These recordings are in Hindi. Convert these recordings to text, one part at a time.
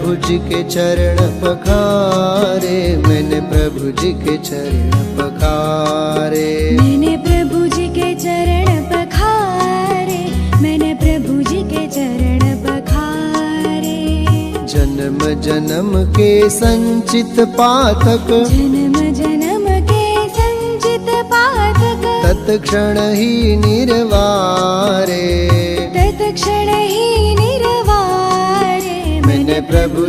प्रभु जी के चरण पखारे, मैंने प्रभु जी के चरण पखारे। मैंने प्रभु जी के चरण पखारे, मैंने प्रभु जी के चरण पखारे। जन्म जन्म के संचित पातक, जन्म जन्म के संचित पातक, तत्क्षण ही निर्वारे, तत्क्षण ही निर्वारे। मैंने प्रभु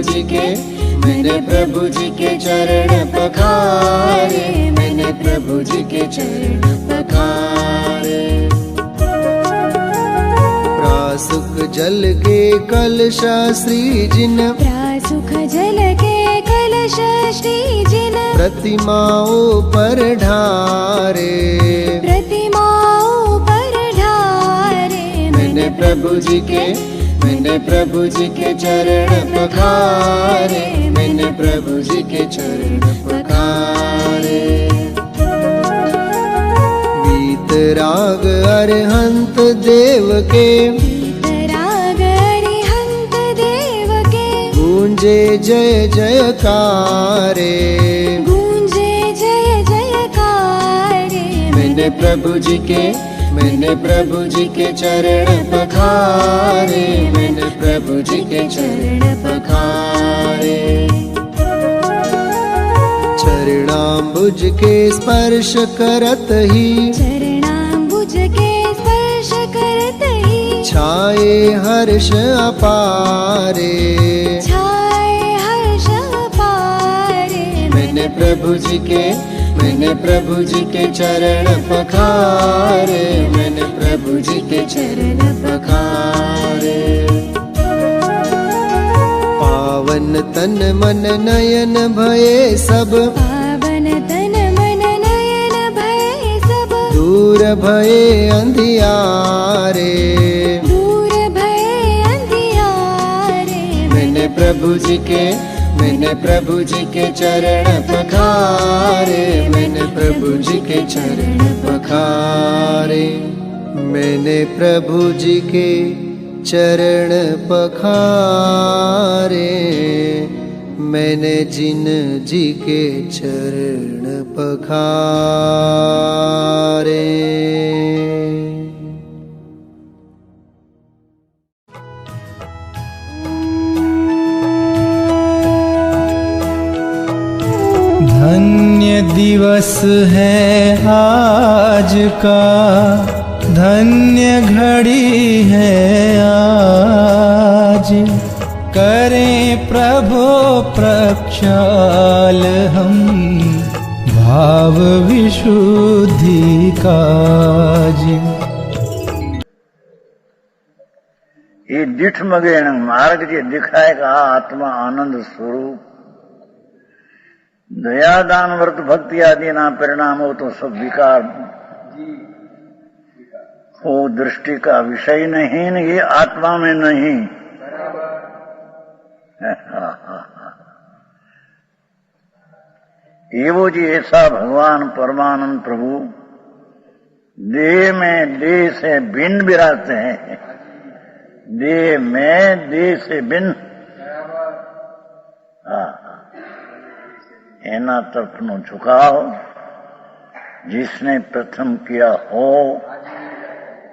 जी के चरण पखारे, मैंने प्रभु जी के चरण पखारे। प्रासुक जल के कलश श्री जिन, प्रासुख जल के कलश श्री जिन, प्रतिमाओं पर ढारे, प्रतिमाओं पर ढारे। मैंने प्रभु जी के चरण पखारे, मैंने प्रभु जी के चरण पखारे। वीतराग अरहंत देव के, वीतराग अरिहंत देव के, गूंजे जय जयकारे, गूंजे जय जयकारे। मैंने प्रभु जी के चरण पखारे, मैंने प्रभु जी के चरण पखारे। चरणाम्बुज के स्पर्श करत ही, चरणाम्बुज के स्पर्श करत ही, छाए हर्ष अपारे, छाए हर्ष अपारे। मैंने प्रभु जी के चरण पखारे, मैंने प्रभु जी के चरण पखारे। पावन तन मन नयन भये सब, पावन तन मन नयन भय सब, दूर भये अंधियारे, दूर भय अंधियारे। मैंने प्रभु जी के चरण पखारे, मैंने प्रभु जी के चरण पखारे। मैंने प्रभु जी के चरण पखारे, मैंने जिन जी के चरण पखारे। धन्य दिवस है आज का, धन्य घड़ी है आज, करें प्रभु प्रक्षाल हम भाव विशुद्धि काज। ये दिठ मगे मार्ग जे दिखाएगा आत्मा आनंद स्वरूप, दया दान व्रत भक्ति आदि ना परिणाम हो तो सब विकार हो, दृष्टि का विषय नहीं, ये आत्मा में नहीं। ये वो जी ऐसा भगवान परमानंद प्रभु देह में देह से भिन्न विराजते हैं, देह में देह से भिन्न। एना तरफनो झुकाव जिसने प्रथम किया हो,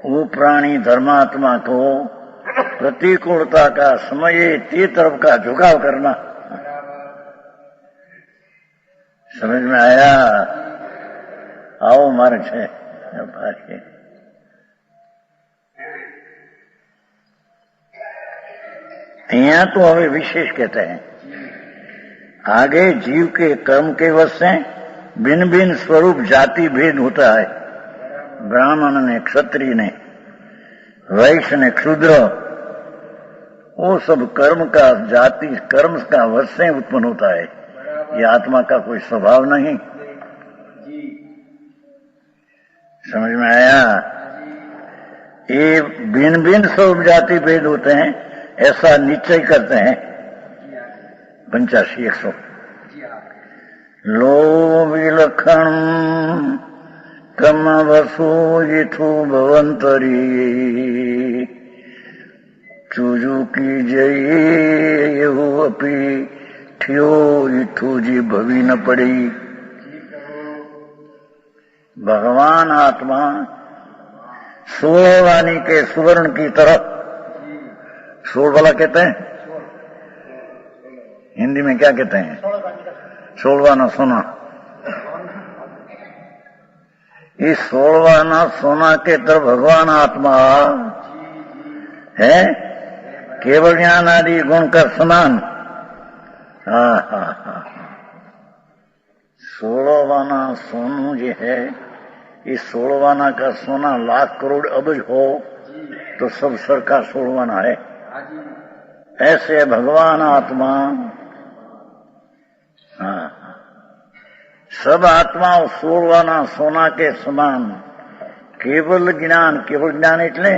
वो प्राणी धर्मात्मा को प्रतिकूलता का समय ते तरफ का झुकाव करना। समझ में आया? आओ मार्ग છે यहाँ तो हमें विशेष कहते हैं। आगे जीव के कर्म के वश से भिन्न भिन्न स्वरूप जाति भेद होता है। ब्राह्मण ने, क्षत्रिय ने, वैश्य ने, क्षुद्र, वो सब कर्म का जाति कर्म का वश से उत्पन्न होता है। ये आत्मा का कोई स्वभाव नहीं। समझ में आया? ये भिन्न भिन्न स्वरूप जाति भेद होते हैं, ऐसा निश्चय करते हैं 85-100। लो विलक्षण क्रम वसु यथो भवंतरी चूजू की जय हो अपी ठियो इठू जी भवी न पड़ी। भगवान आत्मा 16 वाणी के सुवर्ण की तरफ, 16 वाला कहते हैं, हिंदी में क्या कहते हैं? 16वाना सोना। इस 16वाना सोना के तरफ भगवान आत्मा है, केवल ज्ञान आदि गुण का समान। हाँ हाँ हाँ, 16वाना सोनू जो है, इस 16वाना का सोना लाख करोड़ अबज हो तो सब सर का 16वाना है। ऐसे भगवान आत्मा, हाँ, सब आत्मा 16वाना सोना के समान। केवल ज्ञान એટલે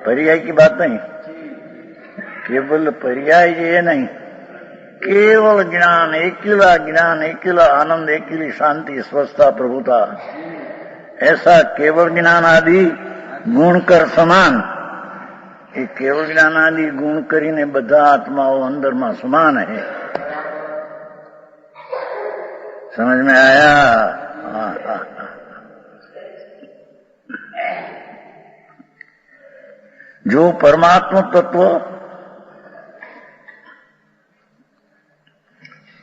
पर्याय की बात नहीं, केवल पर्याय ये नहीं, केवल ज्ञान, अकेला आनंद, अकेली शांति, स्वस्थता, प्रभुता, ऐसा केवल ज्ञान आदि गुण कर समान। ये केवल ज्ञान आदि गुण करीने બધા आत्माओं अंदर में समान है। समझ में आया? हाँ हाँ हाँ। जो परमात्मा तत्व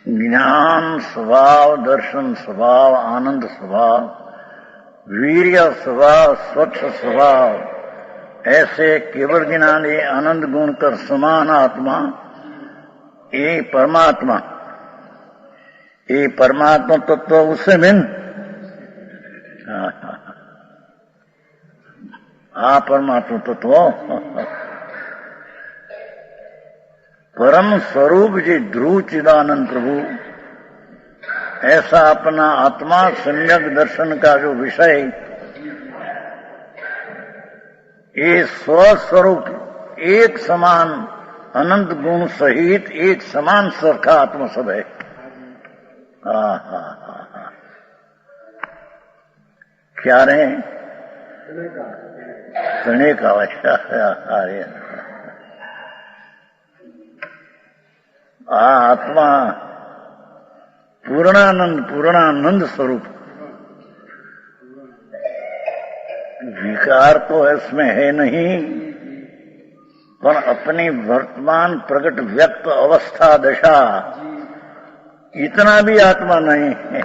ज्ञान स्वभाव, दर्शन स्वभाव, आनंद स्वभाव, वीर्य स्वभाव, स्वच्छ स्वभाव, ऐसे केवल ज्ञानी आनंद गुण कर समान आत्मा, ये परमात्मा, ये परमात्मा तत्व उससे भिन्न। परमात्मा तत्व परम स्वरूप जी ध्रुव चिदानंद प्रभु, ऐसा अपना आत्मा सम्यक दर्शन का जो विषय, ये स्वस्वरूप एक समान अनंत गुण सहित एक समान सरखा आत्मा सब है। क्या रहे सुने का आत्मा पूर्णानंद स्वरूप। विकार तो इसमें है नहीं, पर अपनी वर्तमान प्रकट व्यक्त अवस्था दशा इतना भी आत्मा नहीं है।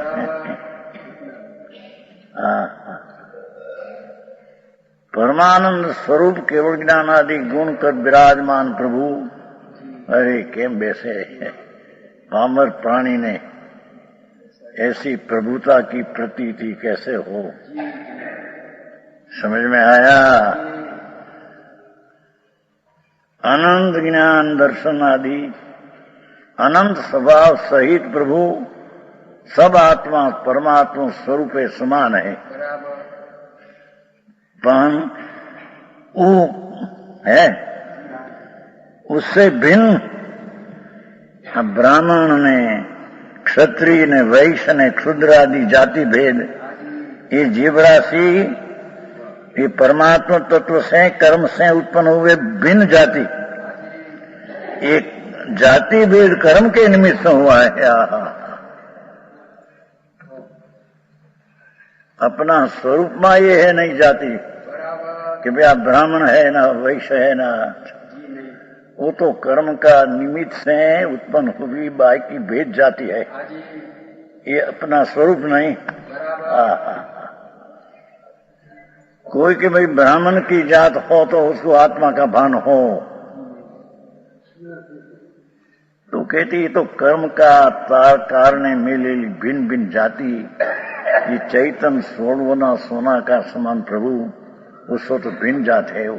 परमानंद स्वरूप केवल ज्ञान आदि गुण कर विराजमान प्रभु। अरे केम बैसे पामर प्राणी ने ऐसी प्रभुता की प्रतीति कैसे हो? समझ में आया? अनंत ज्ञान दर्शन आदि अनंत स्वभाव सहित प्रभु सब आत्मा परमात्मा स्वरूप समान है। पण वो है उससे भिन्न ब्राह्मण ने, क्षत्रिय ने, वैश्य ने, क्षुद्र आदि जाति भेद, ये जीव राशि ये परमात्मा तत्व से कर्म से उत्पन्न हुए भिन्न जाति, एक जाति भेद कर्म के निमित्त हुआ है। अपना स्वरूप में ये है नहीं जाति कि भैया ब्राह्मण है ना वैश्य है ना, वो तो कर्म का निमित्त से उत्पन्न हुई बाकी भेद जाति है, ये अपना स्वरूप नहीं। कोई के भाई ब्राह्मण की जात हो तो उसको आत्मा का भान हो, तो कहती ये तो कर्म का कारण मिलेली भिन्न भिन्न जाति, ये चैतन्य सोलवना सोना का समान प्रभु, उसको तो भिन्न जात है वो।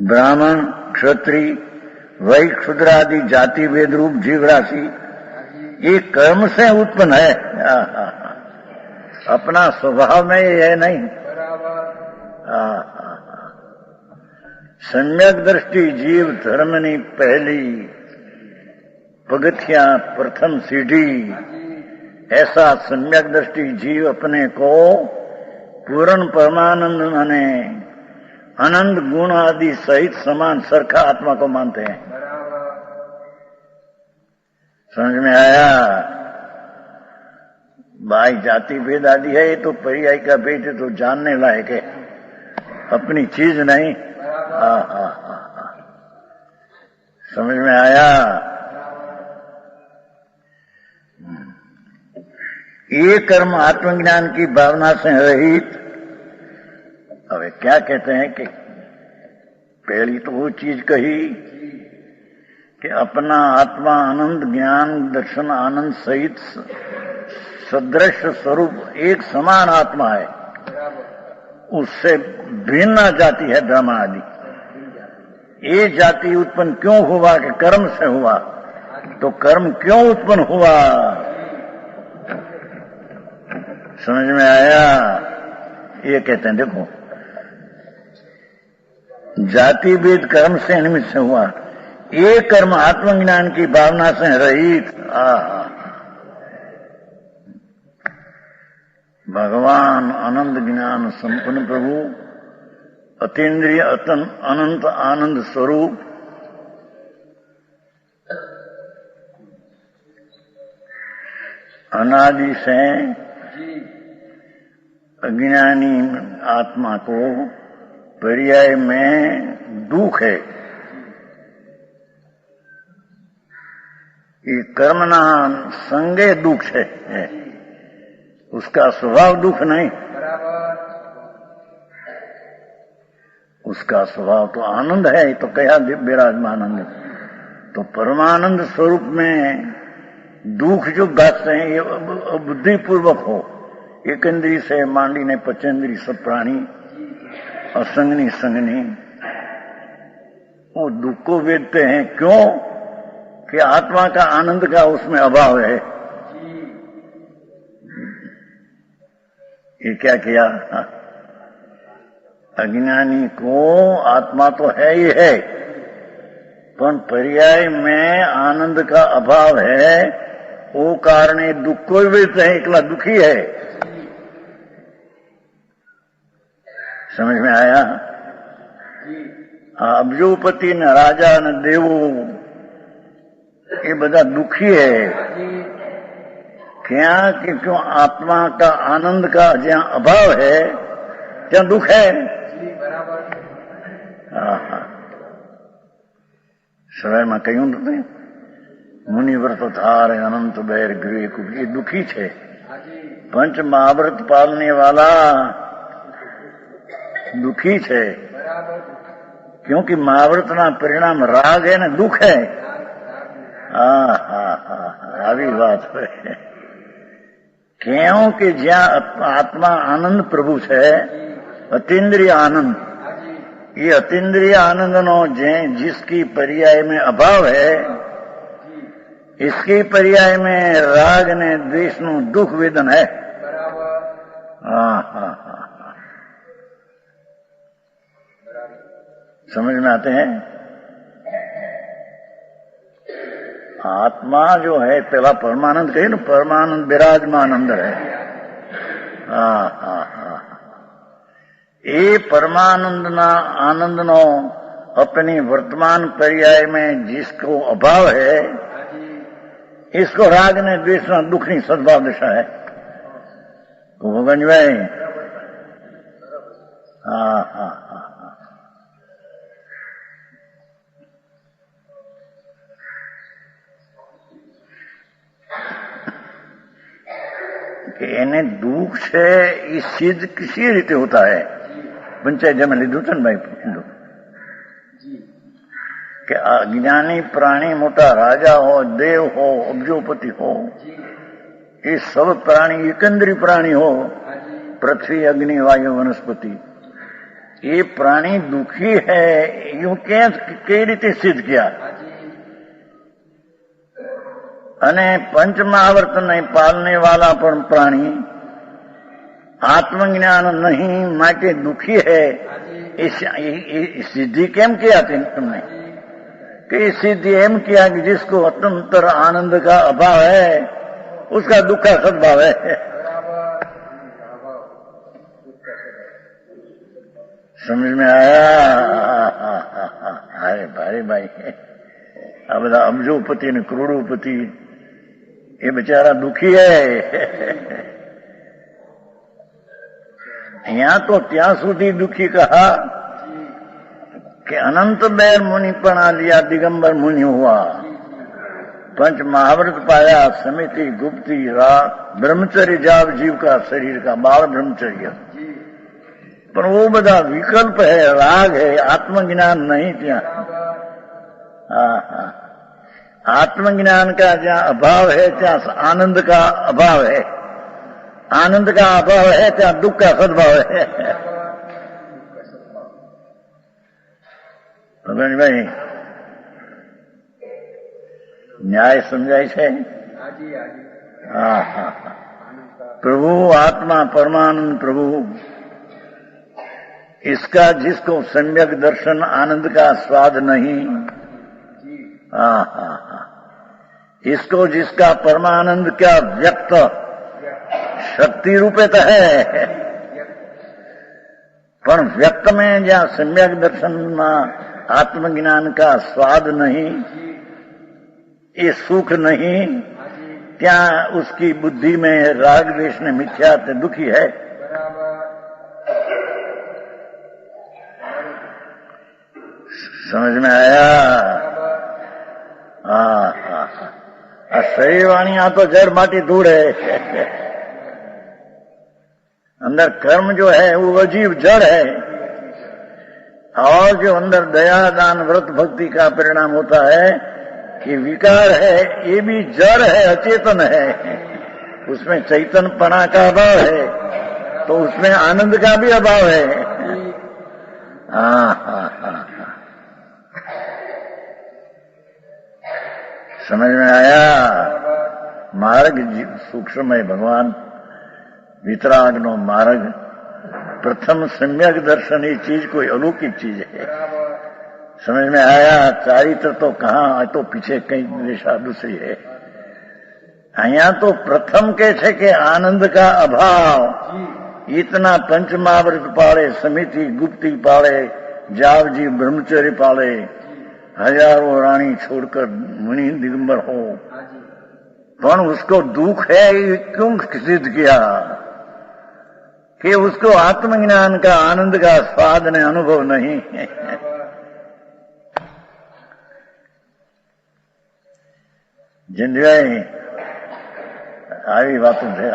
ब्राह्मण, क्षत्रिय, वैश्य, क्षुद्र आदि जाति भेद रूप जीव राशि ये कर्म से उत्पन्न है, अपना स्वभाव में ये है नहीं। सम्यक दृष्टि जीव धर्मनी पहली पगथिया प्रथम सीढ़ी, ऐसा सम्यक दृष्टि जीव अपने को पूर्ण परमानंद माने अनंत गुण आदि सहित समान सरखा आत्मा को मानते हैं। समझ में आया? भाई जाति भेद आदि है, ये तो पर्याय का भेद है, तो जानने लायक है, अपनी चीज नहीं। समझ में आया? ये कर्म आत्मज्ञान की भावना से रहित। अब क्या कहते हैं कि पहली तो वो चीज कही कि अपना आत्मा आनंद ज्ञान दर्शन आनंद सहित सदृश स्वरूप एक समान आत्मा है, उससे भिन्न जाति है ब्रह्म आदि। ये जाति उत्पन्न क्यों हुआ? कि कर्म से हुआ। तो कर्म क्यों उत्पन्न हुआ? समझ में आया? ये कहते हैं देखो, जाति भेद कर्म से निमित्त से हुआ, ये कर्म आत्मज्ञान की भावना से रहित। भगवान आनंद ज्ञान संपन्न प्रभु अतीन्द्रिय अनंत आनंद स्वरूप अनादि से अज्ञानी आत्मा को पर्याय में दुख है। ये कर्मना संगे दुख है, उसका स्वभाव दुख नहीं, उसका स्वभाव तो आनंद है। तो कहा विराजमान आनंद, तो परमानंद स्वरूप में दुख जो गाते हैं ये बुद्धिपूर्वक हो, एक इंद्री से मांडी ने पचेंद्री सब प्राणी असंगनी संगनी, वो दुख को वेदते हैं। क्यों? कि आत्मा का आनंद का उसमें अभाव है। ये क्या किया? अज्ञानी को आत्मा तो है ही है, पर पर्याय में आनंद का अभाव है, वो कारण दुख को वेदते हैं, एकला दुखी है। समझ में आया? अब्जोपति न राजा न देवो ये બધા दुखी है। क्या? कि क्यों? आत्मा का आनंद का जहां अभाव है ત્યાં दुख है। सवाय में કહ્યું નથી, मुनिव्रत धार अनंत बैर गृह कुछ, ये दुखी छे। पंच महाव्रत पालने वाला दुखी छे, क्योंकि महाव्रत ना परिणाम राग है ना दुख है। આવી વાત હોય। क्योंकि જ્યાં आत्मा आनंद प्रभु છે, अतीन्द्रिय आनंद, ये अतीन्द्रिय आनंद नो जिसकी पर्याय में अभाव है, इसकी पर्याय में राग ने द्वेष नु दुख वेदन है। समझ में आते हैं? आत्मा जो है, पहला परमानंद कहे ना, परमानंद विराजमान अंदर है। ये परमानंद ना आनंद नो अपनी वर्तमान पर्याय में जिसको अभाव है, इसको राग ने द्वेष ना दुख नहीं सद्भाव दशा है। भगवान भाई, कि એને દુઃખ છે એ સિદ્ધ किसी રીતે होता है? पंचायत में લીધું છે ને भाई, कि अज्ञानी प्राणी मोटा राजा हो, देव हो, अब्जोपति हो, ये सब प्राणी एकंदरी प्राणी हो, पृथ्वी अग्नि वायु वनस्पति, ये प्राणी दुखी है, यूं कई रीते सिद्ध किया। અને पंच महावर्त नहीं पालने वाला पर प्राणी आत्मज्ञान नहीं माटे दुखी है। इस सिद्धि केम किया तुमने? कि सिद्धि एम किया कि जिसको अतंतर आनंद का अभाव है, उसका दुख का सद्भाव है। समझ में आया? अरे भाई આ બધા અબજોપતિ ને કરોડોપતિ એ બિચારા દુખી હે. यहाँ तो ત્યાં સુધી दुखी कहा कि अनंत बैर मुनि पढ़ा लिया, दिगंबर मुनि हुआ, पंच महाव्रत पाया, समिति गुप्ती राग ब्रह्मचर्य जाप जीव का शरीर का बाल ब्रह्मचर्य. पर वो बधा विकल्प है, राग है, आत्मज्ञान नहीं. त्या आत्मज्ञान का जहाँ अभाव है ત્યાં आनंद का अभाव है, आनंद का अभाव है ત્યાં दुख का सद्भाव है. ભાઈ ન્યાય સમજાય છે? હા. प्रभु आत्मा परमानंद प्रभु, इसका जिसको सम्यक दर्शन आनंद का स्वाद नहीं, इसको जिसका परमानंद का व्यक्त शक्ति रूपेत है, पर व्यक्त में जहाँ सम्यक दर्शन में आत्मज्ञान का स्वाद नहीं, ये सुख नहीं, क्या उसकी बुद्धि में राग द्वेष ने मिथ्या दुखी है. समझ में आया? शरीर वाणी यहाँ तो जड़ माटी धूड़ है. अंदर कर्म जो है वो अजीब जड़ है, और जो अंदर दया दान व्रत भक्ति का परिणाम होता है ये विकार है, ये भी जड़ है, अचेतन है. उसमें चैतन्यपना का अभाव है तो उसमें आनंद का भी अभाव है. समझ में आया? मार्ग सूक्ष्म है भगवान, वितराग नो मार्ग, प्रथम सम्यक दर्शन ये चीज कोई अलौकिक चीज है. समझ में आया? चारित्र तो कहाँ, तो पीछे कई दिशा दूसरी है. यहाँ तो प्रथम के छे कि आनंद का अभाव. इतना पंचमाव्रत पाले, समिति गुप्ती पाले, जाव जी ब्रह्मचर्य पाले, हजारों रानी छोड़कर मुनि दिगंबर हो, पर उसको दुख है. क्यों सिद्ध किया कि उसको आत्मज्ञान का आनंद का स्वाद ने अनुभव नहीं है. जिंदगी આવી વાતો છે.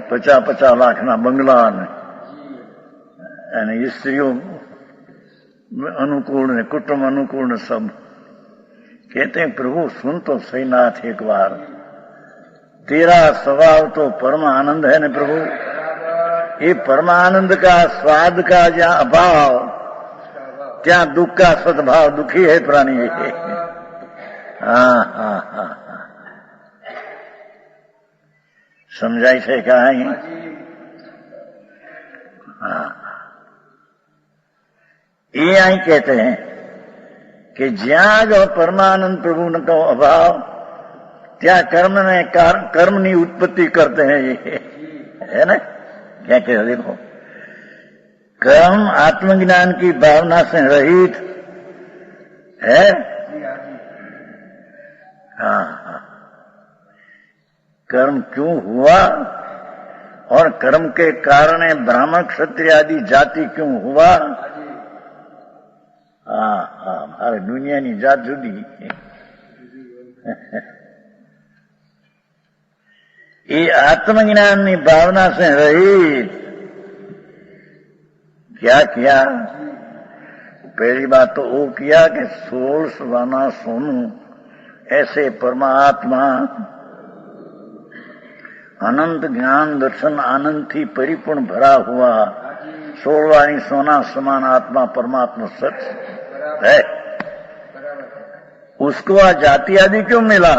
$50 લાખના બંગલા અને स्त्रियों अनुकूल ने कुटुंब अनुकूल ने सब. कहते हैं प्रभु सुन तो सही नाथ एक बार, तेरा स्वभाव तो परम आनंद है न प्रभु. ये परमानंद का स्वाद का जहाँ अभाव त्या दुख का सद्भाव, दुखी है प्राणी. समझाई से कहा है? ये आई कहते हैं कि ज्યાં जो परमानंद प्रभु न को अभाव त्या कर्म ની उत्पत्ति करते हैं. ये है ना? क्या कह रहे? देखो, कर्म आत्मज्ञान की भावना से रहित है. हाँ. कर्म क्यों हुआ और कर्म के कारण ब्राह्मण क्षत्रिय आदि जाति क्यों हुआ? हमारे दुनिया की जात जुदी. ये आत्मज्ञान की भावना से रहित क्या किया? पहली बात तो वो किया कि 16 सवाना सोनू ऐसे परमात्मा अनंत ज्ञान दर्शन आनंद थी परिपूर्ण भरा हुआ 16वानी सोना समान आत्मा परमात्मा सच है. उसको आ जाति आदि क्यों मिला?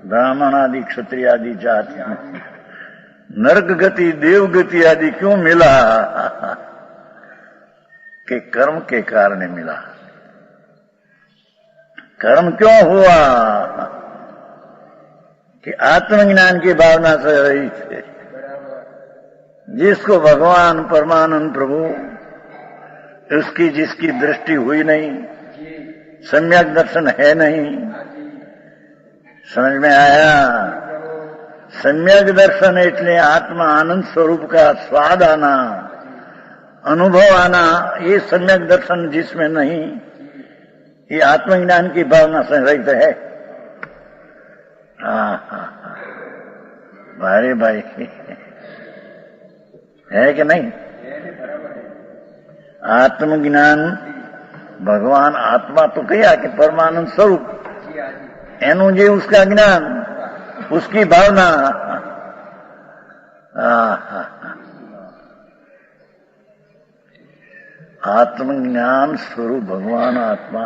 ब्राह्मण आदि क्षत्रिय आदि जाति, नरक गति देव गति आदि क्यों मिला? कि कर्म के कारण मिला. कर्म क्यों हुआ? कि आत्मज्ञान की भावना से रही है। जिसको भगवान परमानंद प्रभु उसकी जिसकी दृष्टि हुई नहीं, सम्यक दर्शन है नहीं, समझ में आया? सम्यक दर्शन એટલે आत्मा आनंद स्वरूप का स्वाद आना, अनुभव आना, ये सम्यक दर्शन जिसमें नहीं, ये आत्मज्ञान की भावना से रहित है। भाई भाई है कि नहीं? आत्मज्ञान भगवान आत्मा तो कहा कि परमानंद स्वरूप एनु जे उसका ज्ञान, उसकी भावना। आत्मज्ञान स्वरूप भगवान आत्मा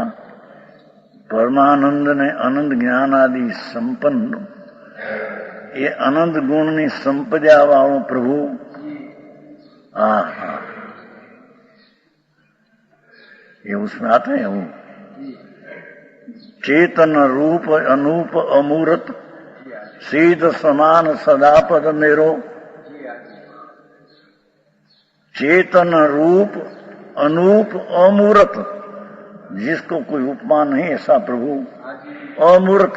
परमानंद ने अनंत ज्ञान आदि संपन्न, ये अनंत गुण ની સંપદા વાળો પ્રભુ। ये उसमें आता है वो चेतन रूप अनूप अमूर्त सीध समान सदापद मेरो। चेतन रूप अनूप अमूर्त, जिसको कोई उपमा नहीं ऐसा प्रभु, अमूर्त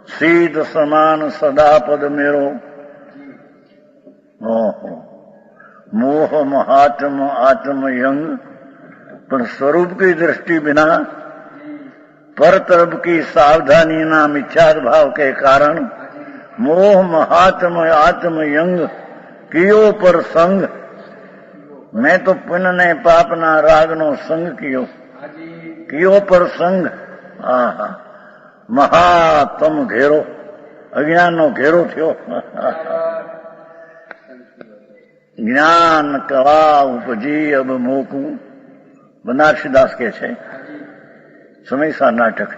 सीध समान सदापद मेरो। मोह महात्म आत्म यंग, पर स्वरूप की दृष्टि बिना पर तरफ की सावधानी ना मिथ्यात भाव के कारण मोह महात्म आत्म यंग कियो पर संग। मैं तो पुण्य ने पाप ना राग नो संग कियो पर संग। महात्म घेरो, अज्ञान नो घेरो थयो। ज्ञान कला उपजी अब मोकू, बनारसीदास के छे समयसा नाटक।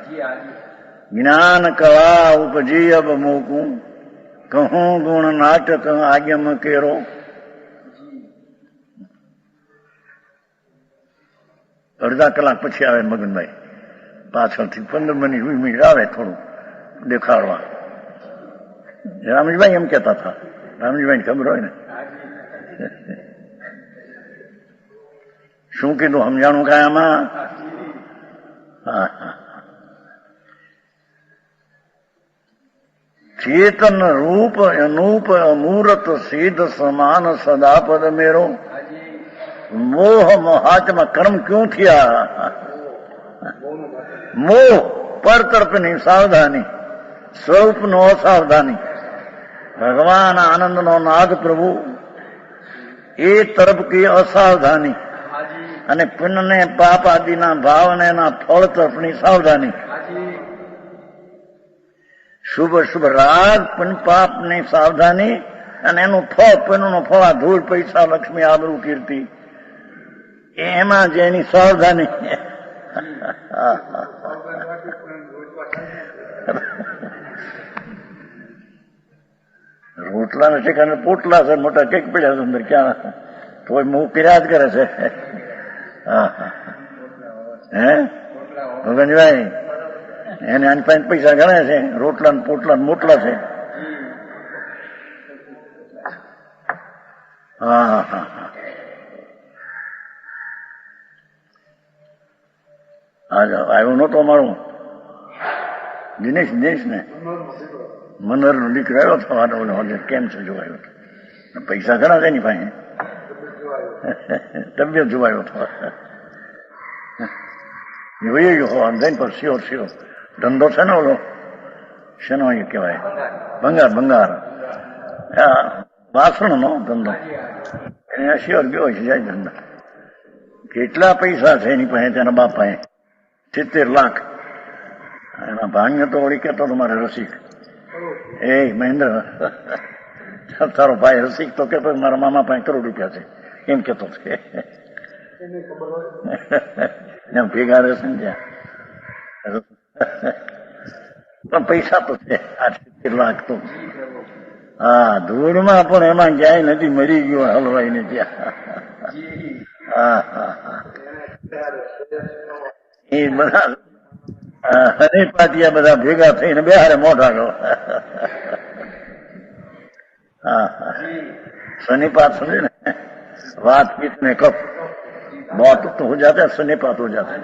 ज्ञान कला उपजी अब मोकू, कहूं गुण नाटक आगम केरो। अर्धा कलाक પછી આવે મગનભાઈ, પાછળથી 15 મિનિટ 20 મિનિટ આવે થોડું દેખાડવા। રામજીભાઈ એમ કહેતા હતા, રામજીભાઈ ખબર હોય ને શું કીધું સમજાણું કાંઈ આમાં? चेतन रूप अनूप अमूर्त सिद्ध समान सदापद मेरो। मोह मोहात्मा कर्म क्यों थिया? मोह पर तरफ नहीं सावधानी, स्वरूप नो असावधानी। भगवान आनंद नो नाद प्रभु ए तरफ की असावधानी અને પુણ્ય ને પાપ આદિના ભાવ ને એના ફળ તરફની સાવધાની। શુભ શુભ રાગ પુણ્ય પાપ ની સાવધાની અને એનું ફળ, પુણ્યનું ફળ ધૂળ પૈસા લક્ષ્મી આબરૂ કીર્તિ, એમાં જેની સાવધાની। રોટલા નથી કારણ પોટલા છે મોટા કેક પડ્યા છે અંદર, ક્યાં તો મું કર્યા જ કરે છે। હે ભગવાનભાઈ એને આની પાસે પૈસા ગણે છે, રોટલા ને પોટલા ને મોટલા છે। આવ્યો નતો અમારો દિનેશ ને મનર નો દીકરો આવ્યો હતો, કેમ છે જોવાયો હતો, પૈસા ઘણા છે એની પાસે, તબિયત જોવાયો હતો। જઈને પર શ્યોર ધંધો છે ને ઓલો શેનો એ કહેવાય ભંગાર વાસણનો ધંધો, એને શ્યોર ગયો છે જાય ધંધા। કેટલા પૈસા છે એની પાસે, તેના બાપ પાસે 70 લાખ। એના ભાંગ્ય તો વળી કહેતો હતો મારે રસિક, એ મહેન્દ્ર તારો ભાઈ રસિક તો કહેતો મારા મામા પાસે કરોડ રૂપિયા છે એમ કહેતો છે। એમ ભેગા રહેશે ને ત્યાં પણ પૈસા તો છે 70 લાખ તો। હા, ધૂળમાં પણ એમાં ક્યાંય નથી, મરી ગયો હલવાઈ ને ત્યાં। એ બધા હરીપાટિયા બધા ભેગા થઈને બેહારે મોઢાનો सनीपात समझे ना, वात पित्त में कफ बहुत तो हो जाता है, सनीपात हो जाता है।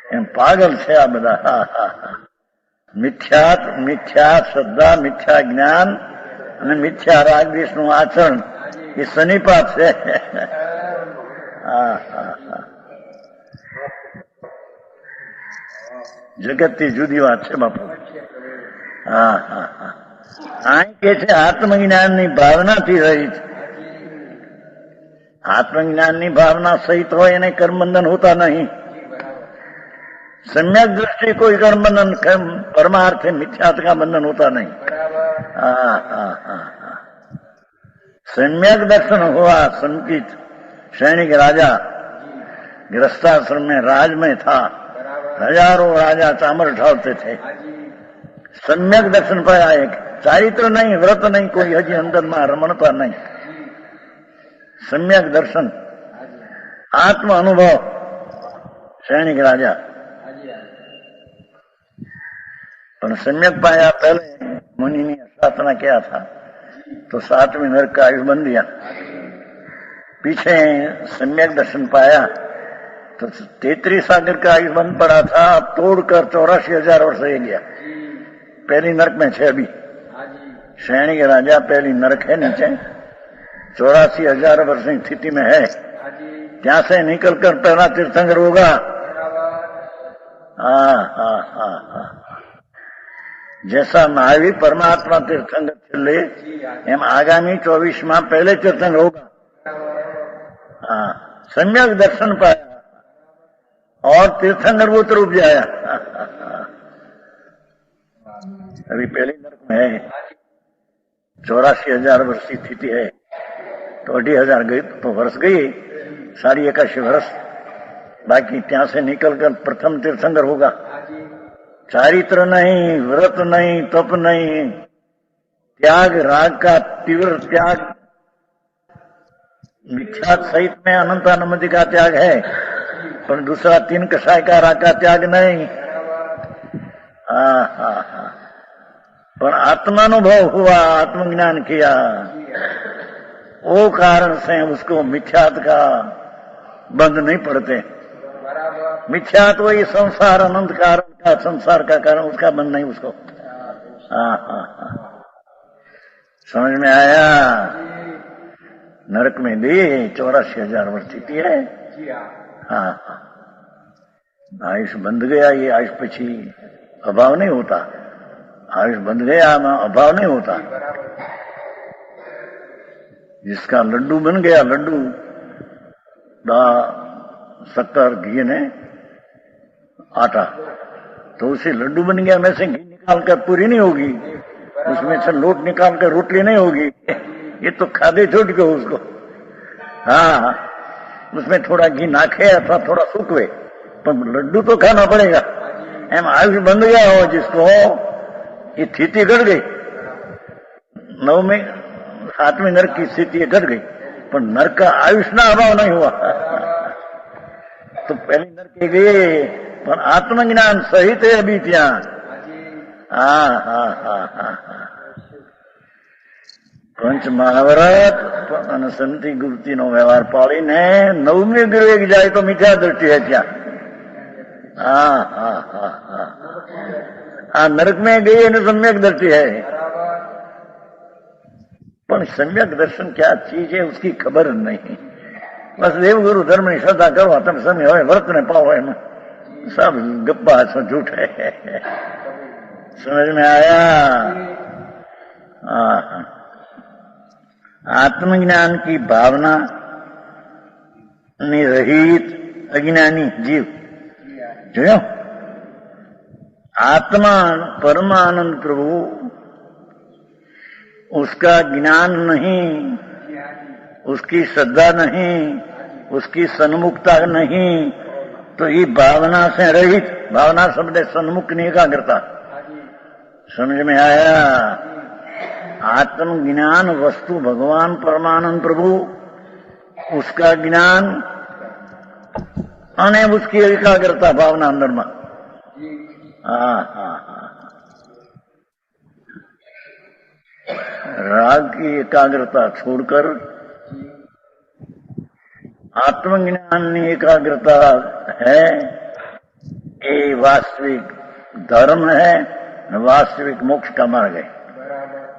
एम पागल છે આ બધા। મિથ્યા શ્રદ્ધા, મિથ્યા જ્ઞાન અને મિથ્યા રાગ દ્વેષનું આચરણ એ સનીપાત છે। જગતથી જુદી વાત છે બાપુ। આ કે છે આત્મજ્ઞાનની ભાવનાથી રહિત। આત્મજ્ઞાનની ભાવના સહિત હોય એને કર્મબંधन होता नहीं। सम्यक दृष्टि कोई कर्म बंधन, परमार्थ मिथ्यात्व का बंधन होता नहीं। सम्यक दर्शन हुआ। संकित सैनिक राजा गृहस्थाश्रम में राजमय था, हजारों राजा चामर उठाते थे। सम्यक दर्शन पाया। एक चारित्र नहीं, व्रत नहीं, कोई हजी अंदर में रमणता नहीं। सम्यक दर्शन, आत्म अनुभव। सैनिक राजा पर सम्यक पाया। पहले मुनि ने साधना किया था तो 7वें नरक का आयुष बन दिया। पीछे सम्यक दर्शन पाया तो 33 सागर का आयुष बंद पड़ा था, तोड़कर 84,000 वर्ष रह गया। पहली नरक में छे अभी। सैनिक राजा पहली नरक है नीचे, 84,000 वर्ष की स्थिति में है। ત્યાં से निकलकर पहला तीर्थंकर होगा। जैसा महावीर परमात्मा तीर्थंकर चले एम आगामी 24 माह पहले तीर्थंकर होगा। सम्यक दर्शन पाया और तीर्थंकर वो रूप जाया। अभी पहले नरक में है, 84,000 वर्ष की स्थिति है तो 2,000 गई तो वर्ष गई, 81 वर्ष बाकी। ત્યાં से निकलकर प्रथम तीर्थंकर होगा। चारित्र नहीं, व्रत नहीं, तप नहीं, त्याग, राग का तीव्र त्याग, मिथ्या सहित में अनंतानुमति का त्याग है, पर दूसरा 3 कषाय का राग का त्याग नहीं। पर आत्मानुभव हुआ, आत्मज्ञान किया, वो कारण से उसको मिथ्यात का बंध नहीं पड़ते। मिथ्यात वही संसार, अनंत कारण का, संसार का कारण, उसका बंध नहीं उसको। समझ में आया? नरक में भी 84,000 वर्ष स्थिति है। आयुष बंध गया, ये आयुष पछी अभाव नहीं होता। आयुष बंध गया अभाव नहीं होता। जिसका लड्डू बन गया, लड्डू शक्कर घी ने आटा, तो उसे लड्डू बन गया। में से घी निकालकर पूरी नहीं होगी, उसमें से लोट निकालकर रोटली नहीं होगी। ये तो खादे छोड़ के उसको। उसमें थोड़ा घी नाखे अथवा थोड़ा सूखवे, पर लड्डू तो खाना पड़ेगा। एम आयुष बंध गया हो जिसको, ये स्थिति घट गई। 7वें नरक की स्थिति घट गई, पर नरक का आयुष ना अभाव नहीं हुआ। तो पहले नरक गए पर आत्मज्ञान सहित है अभी त्या। पंच महाव्रत અને સંતિ ગુપ્તિ નો વ્યવહાર પાળીને 9મી ગુરુએ જાય તો મિથ્યા દ્રષ્ટિ है ત્યાં। नरक में गई ने सम्यक दृष्टि है, पर सम्यक दर्शन क्या चीज है उसकी खबर नहीं। बस देव गुरु धर्म की श्रद्धा करो, तुम समय हो व्रत ने पाओ, एम सब गप्पा झूठ है। समझ में आया? आत्मज्ञान की भावना रहित अज्ञानी जीव जो आत्मा परमानंद प्रभु, उसका ज्ञान नहीं, उसकी श्रद्धा नहीं, उसकी सन्मुखता नहीं, तो ये भावना से रहित। भावना शब्द सन्मुख नहीं एकाग्रता। समझ में आया? आत्मज्ञान वस्तु भगवान परमानंद प्रभु, उसका ज्ञान અને उसकी एकाग्रता भावना अंदर में। राग की एकाग्रता छोड़कर आत्मज्ञान की एकाग्रता है, ये वास्तविक धर्म है, वास्तविक मोक्ष का मार्ग है,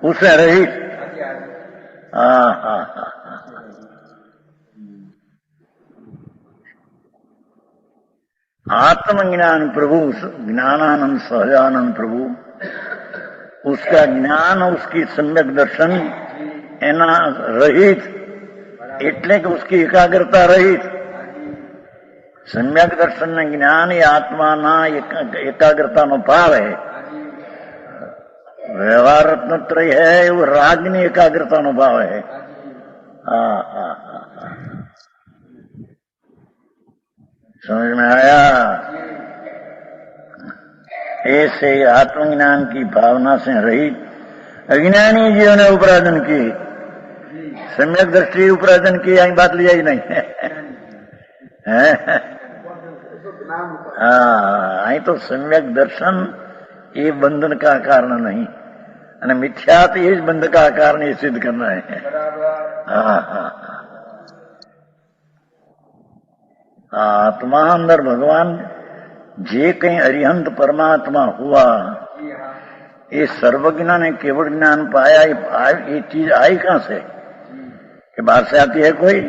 उसे रहित। आत्मज्ञान प्रभु, ज्ञानानंद सहजानंद प्रभु, उसका ज्ञान, उसकी सम्यक दर्शन एना रहित, એટલે કે उसकी एकाग्रता रहित। सम्यक दर्शन ने ज्ञान ये आत्मा एकाग्रता नो भाव है। व्यवहार रत्नत्रय है वो रागनी एकाग्रता नो भाव है। समझ में आया? ऐसे आत्मज्ञान की भावना से रहित अज्ञानी जीव ने उपराधन की, सम्यक दृष्टि उपराधन की, यही बात लिया ही नहीं है। અહીં તો सम्यक दर्शन ये बंधन का कारण नहीं, અને મિથ્યાત ये बंधन का कारण ये सिद्ध करना है। आत्मा अंदर भगवान जे कहीं अरिहंत परमात्मा हुआ, ये सर्वज्ञ ने केवल ज्ञान पाया, ये चीज आई कहां से? कि बाहर से आती है कोई?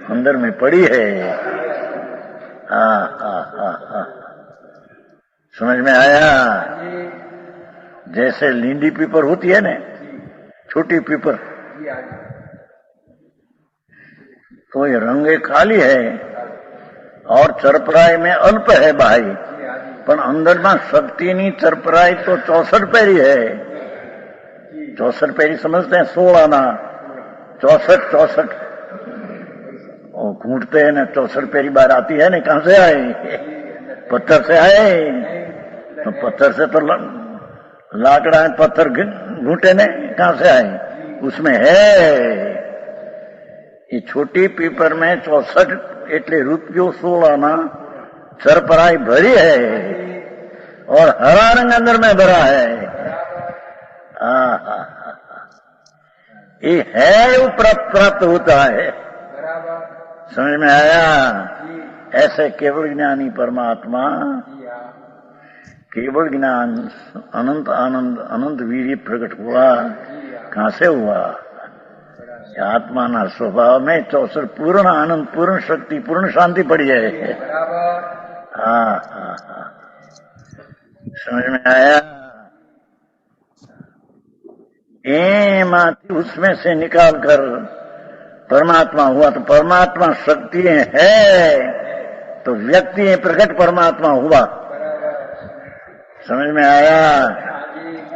अंदर में पड़ी है। समझ में आया? जैसे लींडी पीपर होती है ना, छोटी पीपर, तो ये रंगे खाली है और चरपराई में अल्प है भाई, पर अंदर में शक्ति नी चरपराई तो 64 पेरी है। 64 पेरी समझते हैं? 16 ना 64 और घूटते हैं ना, 64 पेरी बार आती है ना। कहां से आए? पत्थर से आए। तो पत्थर से तो लाकड़ा है, पत्थर घूटे ने कहां से आए? उसमें है। ये छोटी पीपर में 64 એટલે રૂપિયો 16 ना सरपराई भरी है और हरा रंग अंदर में भरा है। ये है वो प्राप्त होता है। समझ में आया? ऐसे केवल ज्ञानी परमात्मा, केवल ज्ञान अनंत आनंद अनंत वीर्य प्रकट हुआ। कहां से हुआ? आत्मा ना स्वभाव में 64 पूर्ण आनंद, पूर्ण शक्ति, पूर्ण शांति पड़ी है। समझ में आया? उसमें से निकाल कर परमात्मा हुआ। तो परमात्मा शक्ति है तो व्यक्ति प्रकट परमात्मा हुआ। समझ में आया?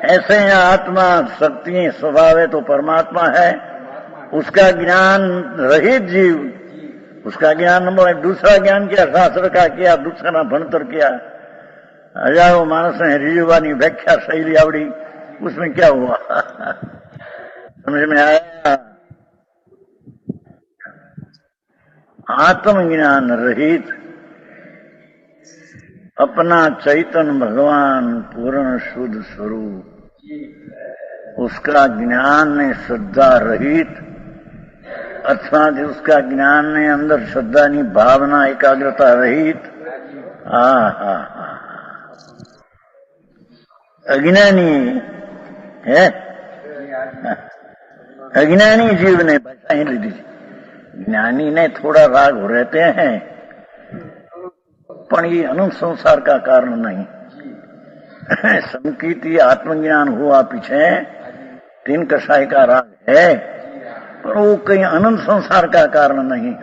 ऐसे ही आत्मा शक्ति स्वभाव है तो परमात्मा है। उसका ज्ञान रहित जीव, उसका ज्ञान दूसरा ज्ञान किया, शास्त्र का किया, दूसरा भणतर किया, हजारों मानस ने रिजुवानी व्याख्या शैली आवड़ी, उसमें क्या हुआ? समझ में आया? आत्मज्ञान रहित अपना चैतन्य भगवान पूर्ण शुद्ध स्वरूप, उसका ज्ञान ने श्रद्धा रहित अथवा उसका ज्ञान ने अंदर श्रद्धा नी भावना एकाग्रता रहित अज्ञानी है। अज्ञानी जीव ने बचाई लीधी। ज्ञानी ने थोड़ा राग रहते हैं, पर ये अनंत संसार का कारण नहीं। संकीर्ति आत्मज्ञान हुआ पीछे 3 कषाय का राग है, पर वो कहीं अनंत संसार का कारण नहीं।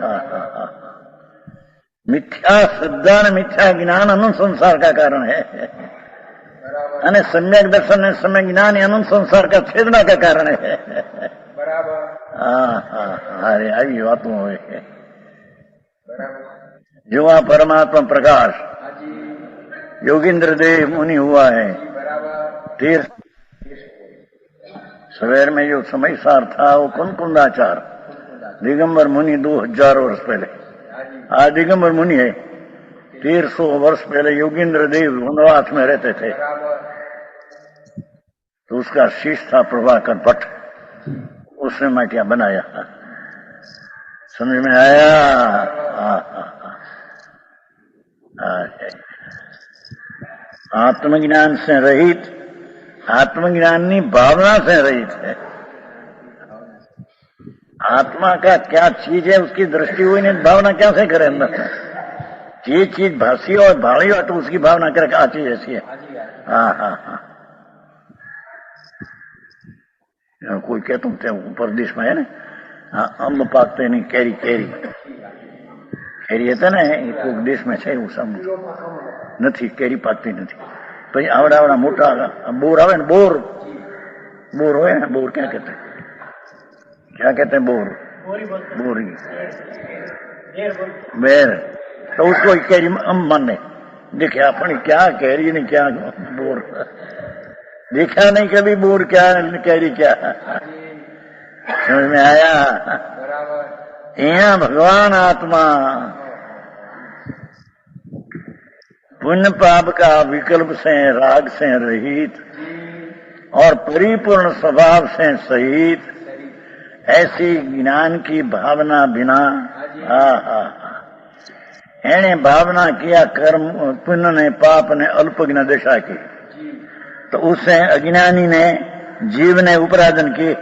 मिथ्या श्रद्धा ने मिथ्या ज्ञान अनंत संसार का कारण है, અને सम्यक दर्शन ने सम्यक ज्ञान अनंत संसार का छेदना का कारण है। अरे आई बातों हुए जो वहां परमात्मा प्रकाश योगींद्र देव मुनि हुआ है। 13 सवेर में जो समय सार था वो कुंकुंदाचार दिगंबर मुनि 2000 वर्ष पहले दिगंबर मुनि है, 1300 वर्ष पहले योगेंद्र देव वनवास में रहते थे, तो उसका शिष्य था प्रभाकर भट्ट, उसने माटिया बनाया। समझ में आया? आत्मज्ञान से रहित, आत्मज्ञानी भावना से रहित है। आत्मा का क्या चीज है उसकी दृष्टि हुई नहीं, भावना क्या से करे अंदर? ये चीज भाषी और भाड़ी हो तो उसकी भावना करे आ चीज ऐसी है। हाँ हाँ हाँ, कोई कहते थे ऊपर देश में है ना, अंब पाकते नहीं, केरी केरी केरी है ने, कोई देश में है वो सब नहीं, केरी पाकती नहीं। तो आवड़ा आवड़ा मोटा बोर आवे, बोर बोर हो ना, बोर क्या कहते हैं, क्या कहते हैं? बोर, बोरी, बेर, तो उसको कैरी अम माने देखा अपनी, क्या कैरी नहीं क्या बोर, देखा नहीं कभी बोर क्या कैरी क्या। समझ में आया? यहाँ भगवान आत्मा पुण्य पाप का विकल्प से, राग से रहित और परिपूर्ण स्वभाव से सहित, ऐसी ज्ञान की भावना बिना, एने भावना किया कर्म पुण्य ने पाप ने अल्पज्ञ दशा की, तो उससे अज्ञानी ने, जीव ने उपराधन किए।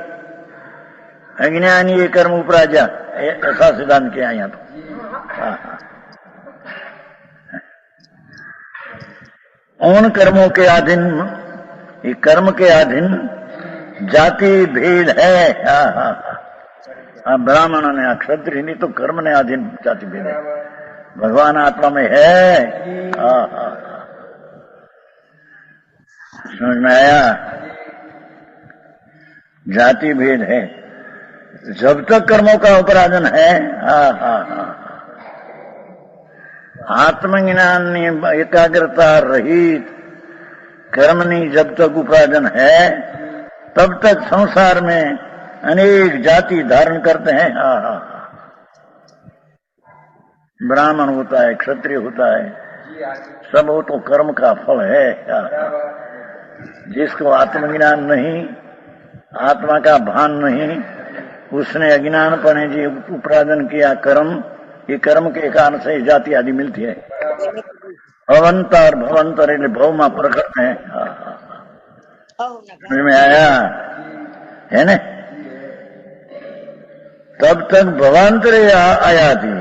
अज्ञानी ये कर्म उपराजा, ऐसा सिद्धांत किया यहाँ तो। उन कर्मों के अधीन, ये कर्म के अधीन जाति भेद है। ब्राह्मण ने, क्षत्रिय नहीं, तो कर्म ने अधीन जाति भेद है, भगवान आत्मा में है। समझ में आया? जाति भेद है जब तक कर्मों का उपराधन है। आत्मज्ञान एकाग्रता रहित कर्मनी जब तक उपार्जन है, तब तक संसार में अनेक जाति धारण करते हैं। ब्राह्मण होता है, क्षत्रिय होता है, सब वो तो कर्म का फल है। जिसको आत्मज्ञान नहीं, आत्मा का भान नहीं, उसने अज्ञानपने जी उपार्जन किया कर्म, ये कर्म के कारण से जाति आदि मिलती है। भवंतर भवंतर એટલે ભવમાં પ્રકટ है। समझ में आया है ना? तब तक भवांतर आया थी,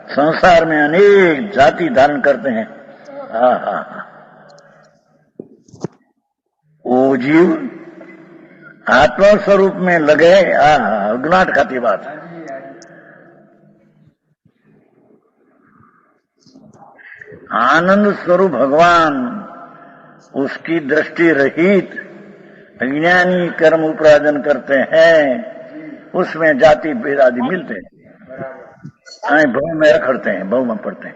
संसार में अनेक जाति धारण करते हैं। वो जीव आत्मा स्वरूप में लगे, गुनाट खाती बात है। आनंद स्वरूप भगवान, उसकी दृष्टि रहित अज्ञानी कर्म उपार्जन करते हैं, उसमें जाति भेद आदि मिलते हैं, भव में रखड़ते हैं, भव में पड़ते हैं,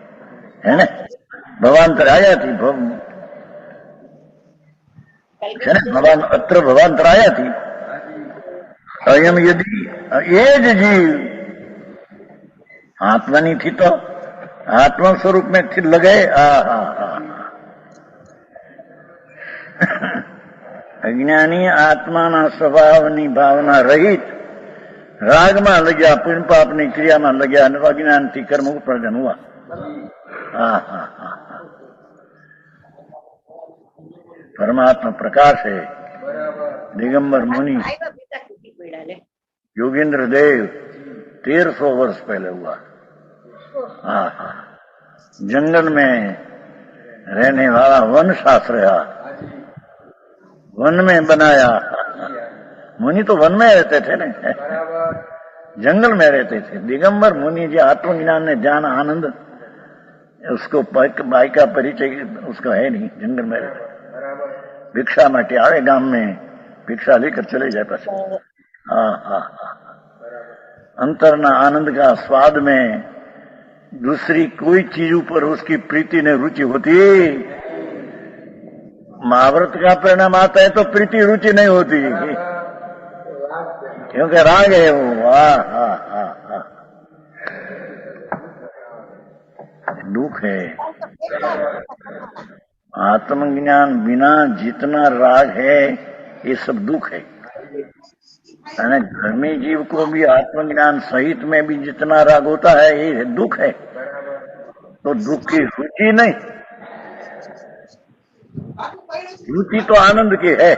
है ना? भवांतर आया थी, भव है ना? भगवान अत्र भवांतर आया थी। अयम यदि ये जीव आत्मा नहीं थी तो आत्मा स्वरूप में थी लगे। अज्ञानी आत्मा ना स्वभाव नी भावना रहित राग में लग्या, पुण्य पाप नी क्रिया में लग्या, अज्ञान थी कर्म उपार्जन हुआ। परमात्मा प्रकाश है। दिगंबर मुनि योगेंद्र देव 1300 वर्ष पहले हुआ। जंगल में रहने वाला वन शास्त्र, वन में बनाया। मुनि तो वन में रहते थे ना, जंगल में रहते थे। दिगंबर मुनि जी आत्मज्ञान ने जान आनंद, उसको बाई का परिचय उसका है नहीं, जंगल में रहते। भिक्षा माटे आवे गांव में, भिक्षा लेकर चले जाए पास। अंतरना आनंद का स्वाद में दूसरी कोई चीज ऊपर उसकी प्रीति ने रुचि होती। महाव्रत का परिणाम आता है तो प्रीति रुचि नहीं होती, क्योंकि राग है वो। दुख है। आत्मज्ञान बिना जितना राग है ये सब दुख है। यानी धर्मी जीव को भी आत्मज्ञान सहित में भी जितना राग होता है ये दुख है। तो दुख की रुचि नहीं, रुचि तो आनंद की है।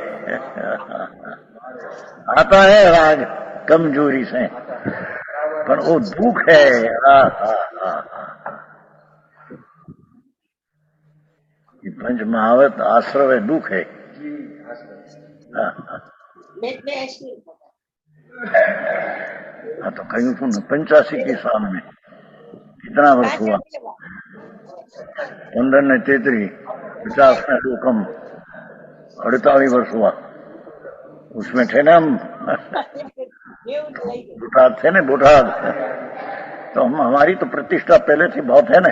आता है राग कमजोरी से, पर वो दुख है। पंच महावत आश्रय दुख है। हाँ तो कहीं तो 85 के साल में कितना वर्ष हुआ? 15 ने 33, 50 में 2 कम, 48 वर्ष हुआ। उसमें थे ना हम बुटाद थे ना, बुटाद। तो हम हमारी तो प्रतिष्ठा पहले थी बहुत है ना,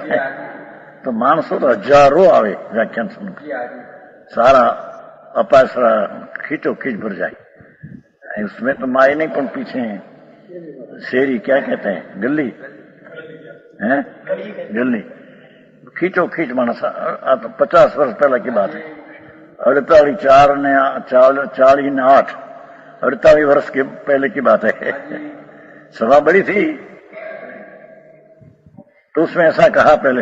तो मानसों तो हजारों आवे व्याख्यान सुन, सारा अपासरा खींचो खींच भर जाए। उसमें तो माई नहीं, पर पीछे शेरी क्या कहते हैं, गली है, गली खींचो खींच मानस। 50 वर्ष पहले की बात है। 48 ने 8 48 वर्ष के पहले की बात है। सभा बड़ी थी तो उसमें ऐसा कहा पहले,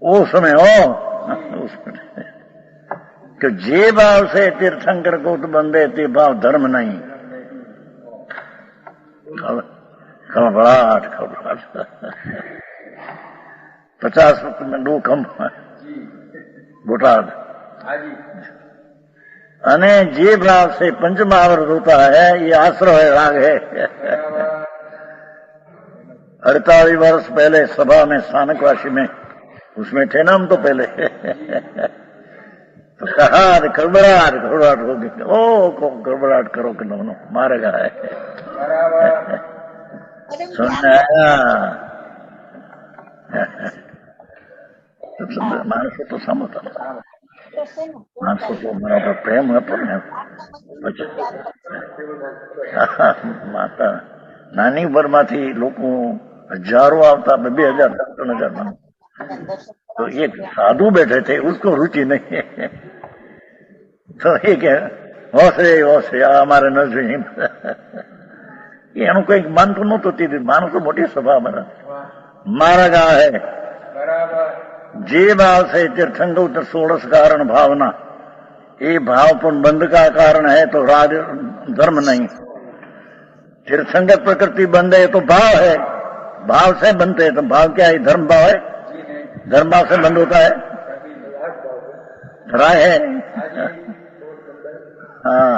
वो समय हो उसमें कि जे भाव से तीर्थंकर को तो बंदे ते भाव धर्म नहीं। खबराट 50 में 2 कम बोटाद। अने जे भाव से पंच महावर्त होता है ये आश्रय राग है। 48 वर्ष पहले सभा में स्थानकवासी में उसमें थे ना हम तो पहले। तो कहा गड़बड़ाहट हो गई। ओ गड़बड़ाहट करो कि दोनों मारेगा है। समझ में आया? मानसों तो समझता, मानसों को बराबर प्रेम है। पर माता नानी उंमरમાંથી લોકો હજારો આવતા, 2000 3000 तो एक साधु बैठे थे, उसको रुचि नहीं। तो एक होश અમારે ન જોઈએ એનું કઈક માનતું નહોતું। માણસો મોટી સભા મારા ગા है जे भाव से तीर्थंकर तो 16 कारण भावना, ये भाव पर बंध का कारण है तो राग धर्म नहीं। तीर्थंकर प्रकृति बंध है तो भाव है, भाव से बनते हैं। तो भाव क्या है? धर्म भाव है। धर्म भाव से बंद होता है, राय है। हाँ।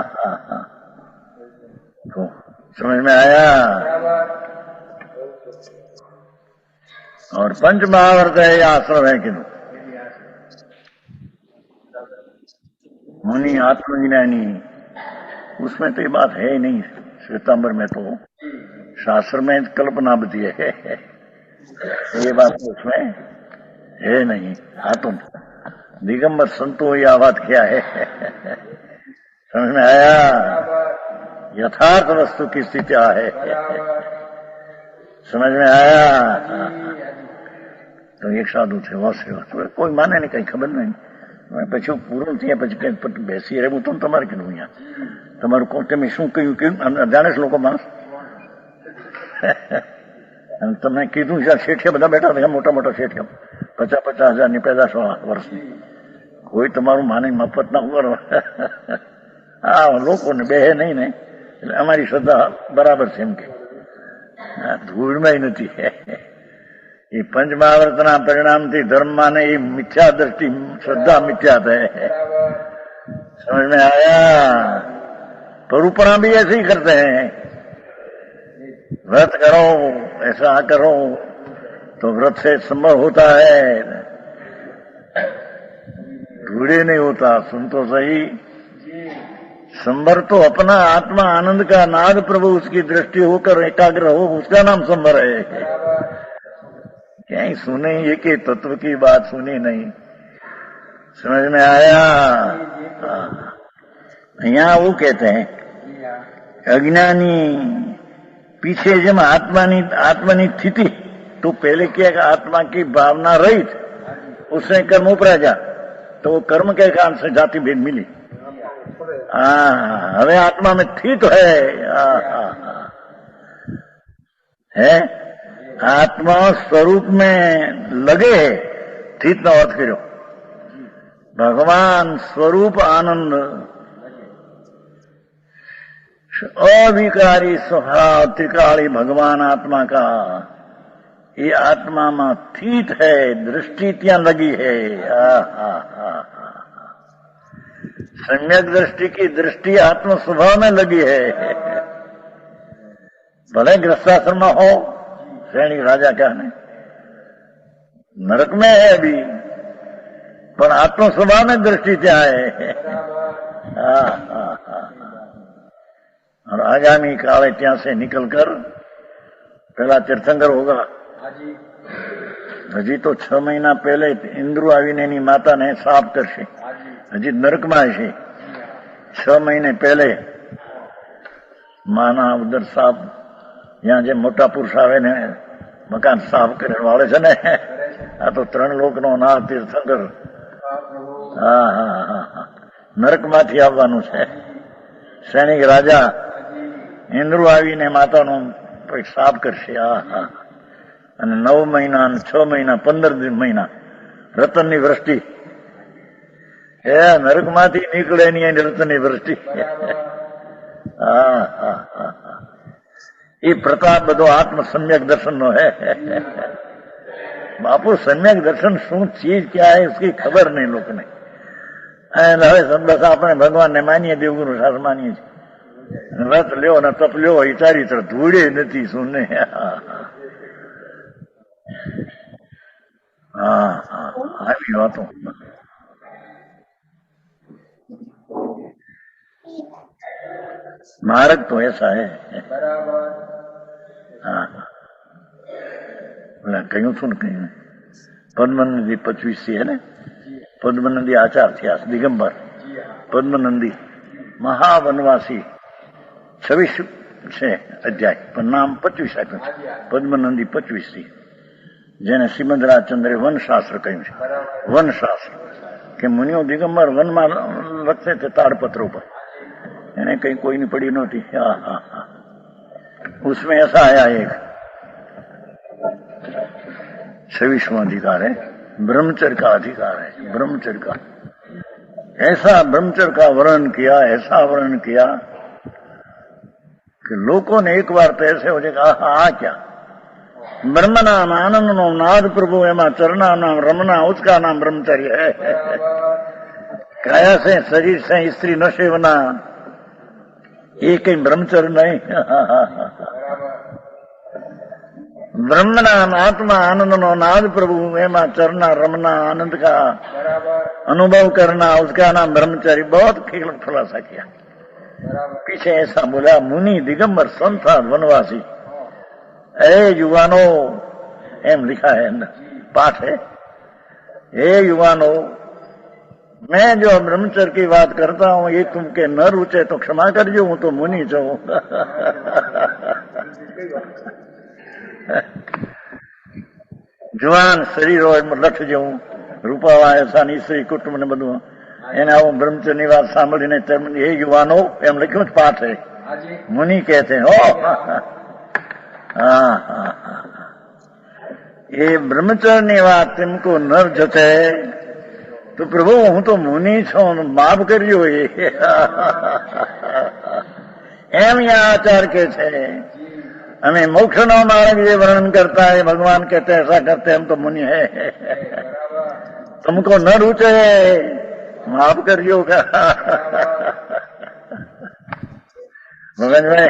तो समझ में आया? और पंच महावर्त है या आश्रम है किन्तु मुनि आत्मज्ञानी, उसमें तो ये बात है ही नहीं। श्वेतांबर में तो शास्त्र में कल्पना बती है, ये बात तो उसमें है नहीं। हाँ तुम दिगंबर संतों यह बात क्या है? समझ में आया? यथार्थ वस्तु की स्थिति है। समझ में आया? तो एक साधु थे, तो कोई माने नहीं, कहीं खबर नहीं। પછી પૂરું થયા પછી કઈ બેસી રહેવું તો તમારે કીધું અહીંયા તમારું તમે શું કહ્યું જાણે છે લોકો માણસ? તમે કીધું શેઠિયા બધા બેઠા હતા, મોટા મોટા શેઠિયા 50,000 પેદાશ વર્ષની, કોઈ તમારું માને મફત ના કરો। આ લોકોને બેહે નહીં ને, એટલે અમારી શ્રદ્ધા બરાબર છે એમ કે ધૂળમાં નથી। ये पंच महावर्तना परिणाम थी धर्म माने ये मिथ्या दृष्टि, श्रद्धा मिथ्या है। समझ में आया? परूपणा भी ऐसे ही करते हैं, व्रत करो, ऐसा करो तो व्रत से संभव होता है, ढूंढे नहीं होता। सुन तो सही, संबर तो अपना आत्मा आनंद का नाद प्रभु उसकी दृष्टि होकर एकाग्र हो, उसका नाम संबर है। कहीं सुने ये के तत्व की बात सुनी नहीं। समझ में आया? यहाँ वो कहते हैं अज्ञानी पीछे जब आत्मा स्थिति तू पहले किया कि आत्मा की भावना रही, उसने कर्म उपराजा, तो वो कर्म के कारण से जाति भेद मिली। હવે આત્મા में थी तो है आत्मा स्वरूप में लगे थी નો અર્થ કર્યો। भगवान स्वरूप आनंद अविकारी स्वभाव त्रिकाली भगवान आत्मा का, ये आत्मा में स्थित है, दृष्टि त्या लगी है। सम्यक दृष्टि की दृष्टि आत्म स्वभाव में लगी है। भले ग्रस्ताश्रम में हो, सैनिक राजा क्या है, नरक में है अभी, पर आत्म स्वभाव में दृष्टि क्या है। और आगामी काले ત્યાં से निकलकर पहला तीर्थंकर होगा। હજી તો 6 મહિના પહેલે ઇન્દ્ર આવીને એની માતાને સાફ કરશે, હજી નરકમાં હશે। 6 મહિને પહેલે માના ઉદર સાફ, ત્યાં જે મોટા પુરુષ આવે ને મકાન સાફ કરીને વાળે છે ને, આ તો 3 લોકનો ના તીર્થંકર। નરકમાંથી આવવાનું છે। સૈનિક રાજા ઇન્દ્ર આવીને માતાનું સાફ કરશે। અને 9 મહિના 6 મહિના 15 મહિના રતનની વૃષ્ટિ, એ નરકમાંથી નીકળે ની એની રતનની વૃષ્ટિ। એ પ્રતાપ બધો આત્મ સમ્યક દર્શન નો है। બાપુ સમ્યક દર્શન શું ચીજ ક્યાં है उसकी ખબર નહીં લોકોને। હવે બસ આપણે ભગવાનને માનીએ, દેવગુરુ શાસ્ત્ર માનીએ છીએ, વ્રત લ્યો ને તપ લ્યો, એ ચારિત્ર ધૂળે નથી શું ને। આવી વાતો। मार्ग तो ऐसा है। કહ્યું છું ને, કહ્યું પદ્મનંદી 25 है ने, પદ્મનંદી આચાર થયા, દિગંબર પદ્મનંદી મહાવનવાસી। 26 છે અધ્યાય, પણ નામ 25 આપ્યું છે, પદ્મનંદી 25 જેને શ્રીમદ રાજચંદ્રે વનશાસ્ત્ર કહ્યું છે। વનશાસ્ત્ર કે મુનિઓ દિગંબર વનમાં લખશે તે તાડપત્રો પર, એને कहीं कोई नहीं पड़ी नहोती। उसमें ऐसा आया एक 26वां अधिकार है, ब्रह्मचर्य का अधिकार है। ब्रह्मचर्य का ऐसा ब्रह्मचर्य का वर्णन किया, ऐसा वर्णन किया कि लोगों ने एक बार तो ऐसे हो जाएगा, आ क्या ब्रह्म नाम आनंद नो नाद प्रभु एमा चरना नाम रमना, उसका नाम ब्रह्मचर्य है। काया से शरीर से स्त्री न सेवना, ये कहीं ब्रह्मचर्य नहीं। ब्रह्म नाम आत्मा आनंद नो नाद प्रभु एमा चरना रमना, आनंद का अनुभव करना, उसका नाम ब्रह्मचर्य। बहुत खुलासा किया। पीछे ऐसा बोला, मुनि दिगंबर संत वनवासी, ए युवानो, एम लिखा है पाठ है, हे युवानो, मैं जो ब्रह्मचर्य की बात करता हूं ये तुमके न रुचे तो क्षमा करजो, हूं तो मुनि छो। जुआन शरीर हो लठ जेवं, रूपावाળા સાની સ્ત્રી કુટુંબ ને બધું, એને આવું બ્રહ્મચર્યની વાત સાંભળીને હે યુવાનો એમ લખ્યું જ પાઠ है, मुनि कहते हैं। ओ ये ब्रह्मचर्य बात तुमको न जते तो प्रभु हूं तो मुनि छो, माफ करियो। एम यह आचार के छे, हमें मोक्ष नो मार्ग ये वर्णन करता है, भगवान कहते ऐसा करते हम तो मुनि है, तुमको न रुचे माफ करियो का। भगवान भाई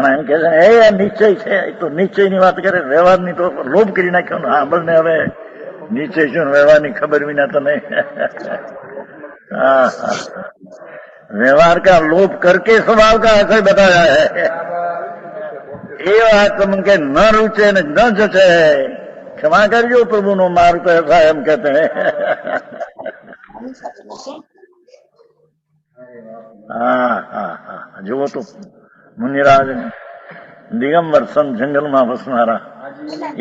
એમ કે છે એ નિશ્ચય છે, તો નિશ્ચયની વાત કરે, વ્યવહારની તો લોભ કરી નાખ્યો ને। આપણને હવે નિશ્ચય શું વ્યવહારની ખબર વિના તો नहीं। व्यवहार का लोभ करके स्वभाव का असर बताया है। ये बात तुमके न रुचे न जचे, क्षमा करजो, प्रभु नो मार्ग तो ऐसा हम कहते हैं। જુઓ તો મુનિરાજ દિગંબર સંત જંગલમાં વસનારા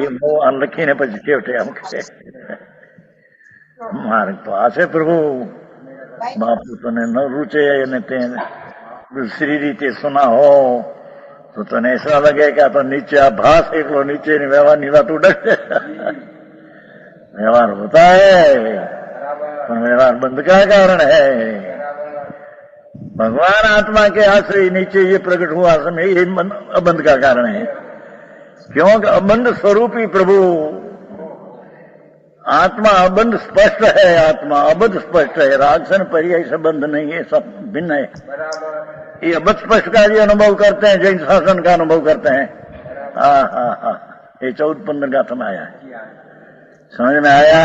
એ બહુ લખીને પછી છેવટે આમ કે માર્ગ તો આ છે પ્રભુ, બાપુ તને ન રૂચે અને તે दूसरी रीते सुना हो तो तने ऐसा लगे कि तो नीचे आभास एक लो नीचे नहीं व्यवहार नीला तू डर व्यवहार होता है पर व्यवहार बंद का कारण है। भगवान आत्मा के आश्रय नीचे ये प्रकट हुआ समय ये अबंध का कारण है, क्योंकि अबंध स्वरूपी प्रभु आत्मा अबंध स्पष्ट है, आत्मा अबद्ध स्पष्ट है, रागसन पर्याय संबंध नहीं है, सब भिन्न है। ये अबद्ध स्पष्ट का ये अनुभव करते हैं, जैन शासन का अनुभव करते हैं। हाँ हाँ हाँ, ये 14-15 गाथा में आया है, समझ में आया।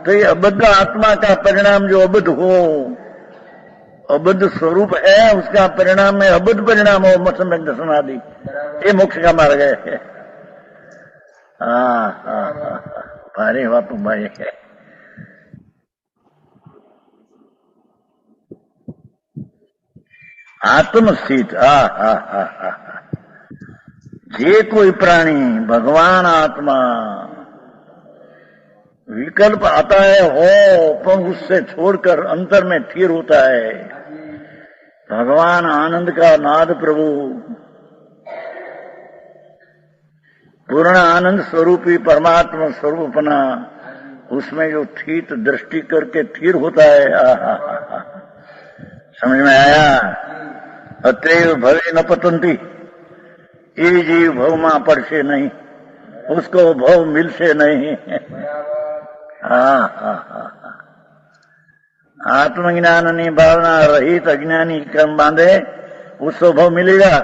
तो ये अबद्ध आत्मा का परिणाम जो अबद्ध हो, अबद्ध स्वरूप है, उसका परिणाम में अबद्ध परिणाम हो, सम्यक दर्शन आदि, ये मोक्ष का मार्ग है। हाँ हाँ हाँ, भारी बापू भाई है। आत्मस्थित, हा हा हा हा, जे कोई प्राणी भगवान आत्मा विकल्प आता है हो, पर उससे छोड़कर अंतर में स्थिर होता है। भगवान आनंद का नाद प्रभु पूर्ण आनंद स्वरूपी परमात्मा स्वरूपना, उसमें जो स्थित दृष्टि करके स्थिर होता है। समझ में आया। अतएव भवे न पतंती, ये जीव भव मां पड़से नहीं, उसको भव मिलसे नहीं। हाँ हाँ हाँ, आत्मज्ञान भावना रहित अज्ञानी क्रम बांधे उसको भव मिलेगा,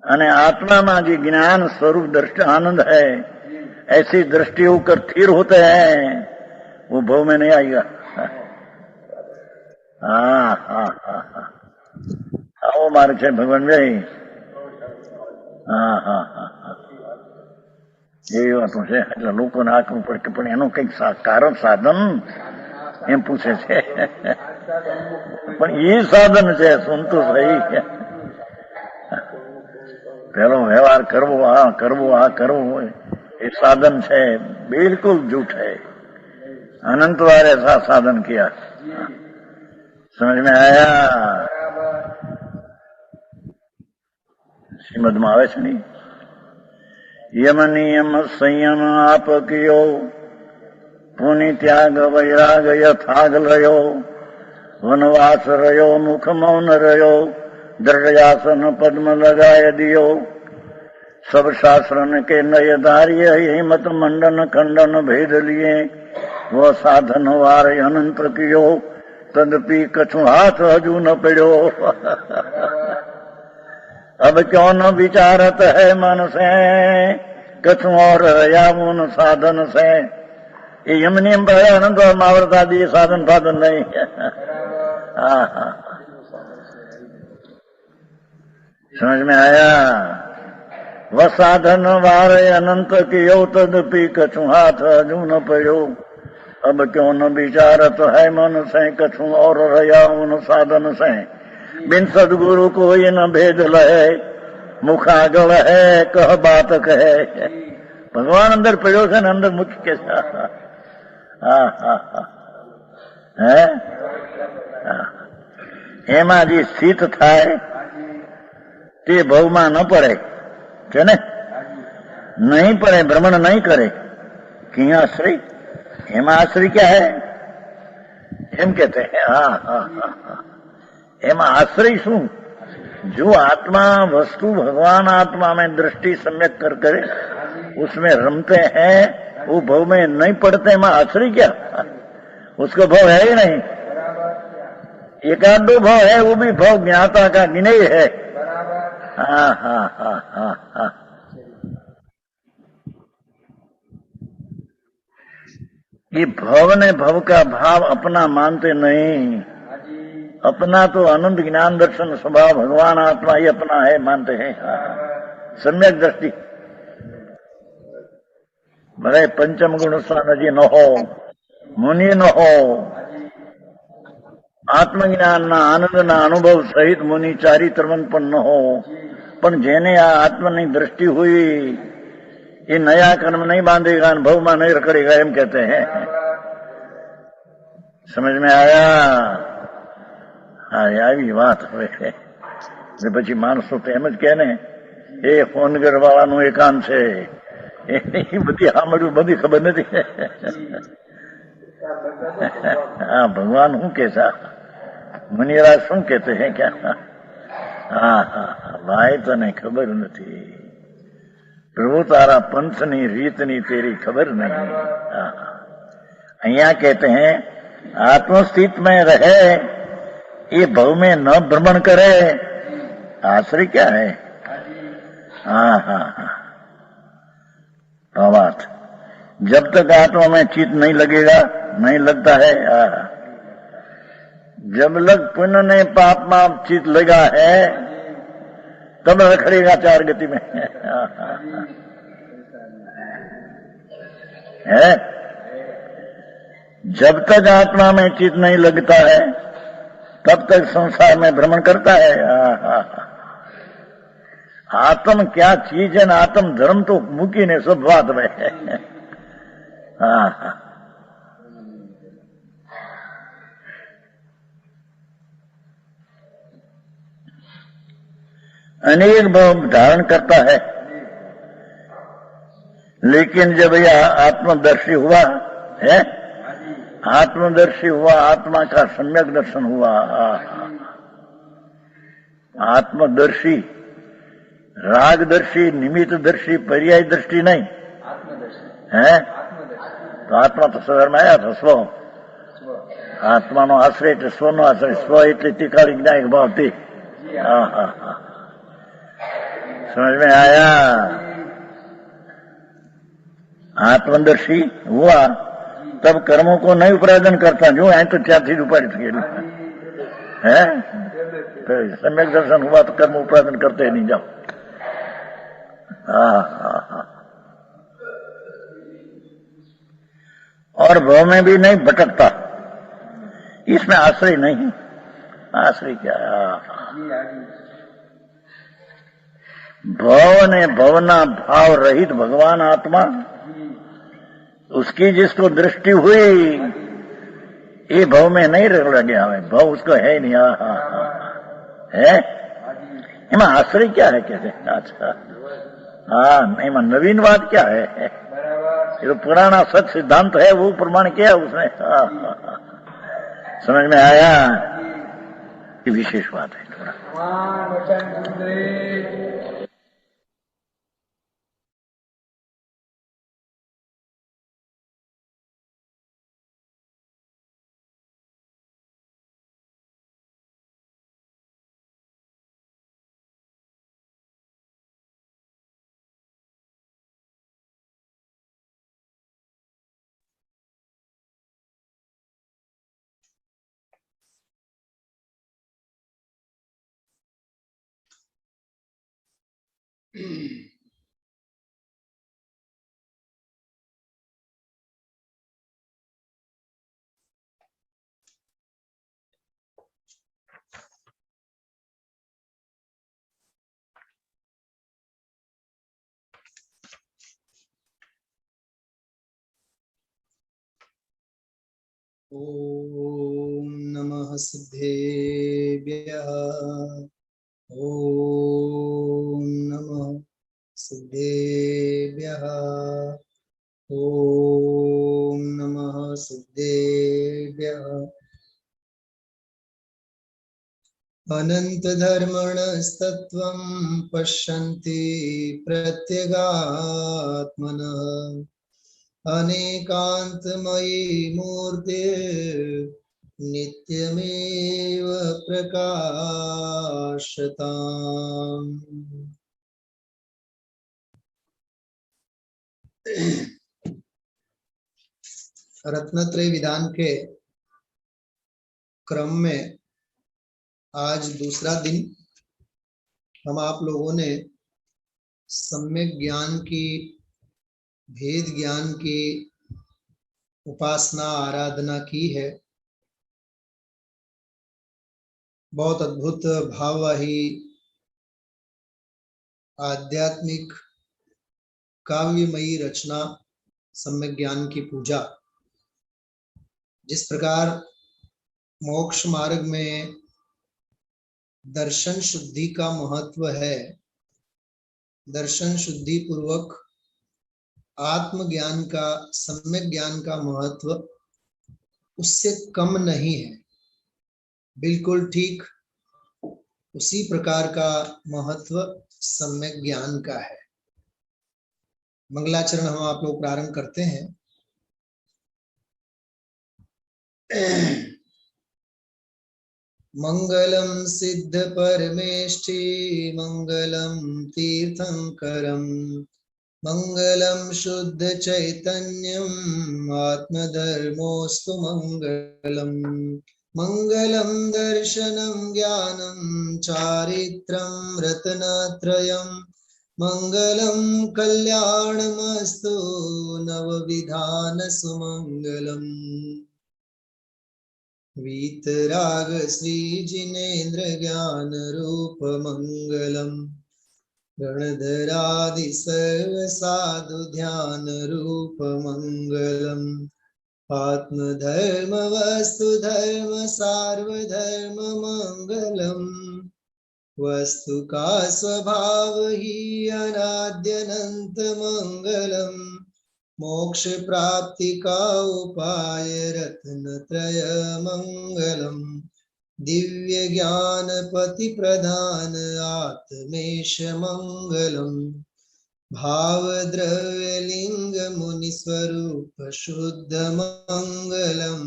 અને आत्मा में जो ज्ञान स्वरूप दृष्टि आनंद है, ऐसी दृष्टि होकर स्थिर होते हैं, वो भव में नहीं आएगा। हाँ हाँ हाँ हाँ, આવો માર્ગ છે ભગવાન ભાઈ। હા હા હા હા, એ વાતો છે। એટલે લોકોને આંકવું પડે કે પણ એનું કઈક કારણ સાધન એમ પૂછે છે, પણ એ સાધન છે સુનતું સહી। પેલો વ્યવહાર કરવો, આ કરવું, આ કરવું એ સાધન છે, बिल्कुल झूठ है। अनंत बार ऐसा साधन किया, समझ में आया। श्रीमद में आवे नहीं, यम नियम संयम आप कियो, पुनि त्याग वैराग यथाग लयो, वनवास रयो मुख मौन रयो, दृढ़यासन पद्म लगाए दियो, सब शास्त्रन के नय धार्य हिमत मंडन खंडन भेद लिए, वो साधन वार अनंत कियो, तदपि कछु हाथ हजू न पड़ो। अब क्यों न विचारत है मन से, कछु और या मुन साधन से। ये यम नियम पर अनंत और महाव्रत आदि साधन साधन नहीं। हाँ हाँ, समझ में आया। वह साधन वार अनंत कियो, तदपि कछु हाथ हजू न पड़ो। अब क्यों न विचारत है मन से, कछु और रया उन साधन से। बिन सदगुरु को ये न भेद लहे, मुखागल है कह बात कहे। भगवान अंदर पड़ो से न अंदर मुख के साथ। हाँ हाँ हाँ, है एमा जी स्थित थाय ते भव में न पड़े છે ને, नहीं पड़े, भ्रमण नहीं करे कि आश्रय, एमा आश्रय क्या है एम कहते हैं। हाँ हाँ हाँ हाँ, एमा आश्रय शू, जो आत्मा वस्तु भगवान आत्मा में दृष्टि सम्यक कर करे उसमें रमते हैं, वो भव में नहीं पड़ते। एमा आश्रय क्या, उसको भव है ही नहीं। एकाध दो भव है, वो भी भव ज्ञाता का गिने है। हाँ हाँ हाँ हाँ हाँ, ये भव ने भव का भाव अपना मानते नहीं। अपना तो अनंत ज्ञान दर्शन स्वभाव भगवान आत्मा ही अपना है मानते हैं। सम्यक दृष्टि भले पंचम गुण जी न हो, मुनि न हो, आत्मज्ञान ना आनंद ना अनुभव सहित मुनि चारित्रवन पण न हो, પણ જેને આ આત્મની दृष्टि हुई ये नया कर्म नहीं बांधेगा, अनुभव में नहीं करेगा, एम कहते हैं। समझ में आया? हाँ, આવી વાત હોય ને પછી માણસો તો એમ જ કહે ને, એ ફોનગર વાળાનું એકાંત છે, એ બધી સાંભળ્યું, બધી ખબર નથી। हाँ, भगवान શું કે છે, મુનિરાજ શું કહેते हैं क्या? हाँ हाँ भाई, તને ખબર નથી, प्रभु तारा पंथनी रीतनी तेरी खबर नहीं। અહીંયા कहते हैं आत्मस्थित में रहे, ये भव में न भ्रमण करे, आश्रय क्या है? हाँ हाँ हाँ, बात जब तक आत्मा में चित्त नहीं लगेगा, नहीं लगता है। जब लग पुण्य ने पाप में चित्त लगा है तब रखड़ेगा चार गति में। है जब तक आत्मा में चित्त नहीं लगता है तब तक संसार में भ्रमण करता है। आत्म क्या चीज है ना, आत्म धर्म तो मुकी ने सब बात में है। अनेक भाव धारण करता है, लेकिन जब यह आत्मदर्शी हुआ है, आत्मदर्शी हुआ, आत्मा का सम्यक दर्शन हुआ। आत्मदर्शी, रागदर्शी, निमित्तदर्शी, पर्याय दृष्टि नहीं है। तो आत्मा तो सदर में आया था स्व, आत्मा नो आश्रय એટલે સ્વનો આશ્રય, સ્વ એટલે તિકાળી જ્ઞાયક ભાવ તે। समझ में आया? आत्मदर्शी हुआ तब कर्मों को नहीं उपार्जन करता, जो है तो चार चीज उपार्जित है। तो सम्यक दर्शन हुआ तो कर्म उपार्जन करते नहीं जाओ। और भव में भी नहीं भटकता, इसमें आश्रय नहीं। आश्रय क्या है? भव ने भवना भाव रहित भगवान आत्मा, उसकी जिसको दृष्टि हुई ये भव में नहीं रह गया है, भव उसको है नहीं। है एमा आश्रय क्या है कहते? अच्छा हाँ, एमा नवीन बात क्या है? ये तो पुराना सच सिद्धांत है, वो प्रमाण किया उसने। समझ में आया? ये विशेष बात है थोड़ा। ओम नमः सिद्धेभ्यः। ओम नमः सिद्धेभ्यः। ओम नमः सिद्धेभ्यः। अनन्तधर्मणस्तत्त्वं पश्यन्ति प्रत्यगात्मनः। अनेकान्तमयी मूर्ते नित्यमेव प्रकाशताम्। रत्नत्रय विधान के क्रम में आज दूसरा दिन हम आप लोगों ने सम्यक ज्ञान की, भेद ज्ञान की उपासना आराधना की है। बहुत अद्भुत भाववाही आध्यात्मिक काव्यमयी रचना सम्यक ज्ञान की पूजा, जिस प्रकार मोक्ष मार्ग में दर्शन शुद्धि का महत्व है, दर्शन शुद्धि पूर्वक आत्मज्ञान का, सम्यक ज्ञान का महत्व उससे कम नहीं है, बिल्कुल ठीक उसी प्रकार का महत्व सम्यक ज्ञान का है। मंगलाचरण हम आप लोग प्रारंभ करते हैं। मंगलम सिद्ध परमेष्ठि मंगलम तीर्थंकरम मंगलम शुद्ध चैतन्यम आत्मधर्मोस्तु मंगलम मंगलम दर्शनम ज्ञानम चारित्रम रत्नत्रयम मंगलम कल्याणमस्तु नवविधान सुमंगलम। वीतराग श्री जिनेन्द्र ज्ञान रूप मंगलम गणधरादि सर्व साधु ध्यान रूप मंगलम आत्मधर्म वस्तु धर्म सार्वधर्म मंगलम वस्तु का स्वभाव ही अनाद्यनंत मंगलम मोक्ष प्राप्ति का उपाय रत्न त्रय मंगलम दिव्य ज्ञान पति प्रधान आत्मेश मंगलम भाव द्रव्य लिंग मुनि स्वरूप शुद्ध मंगलम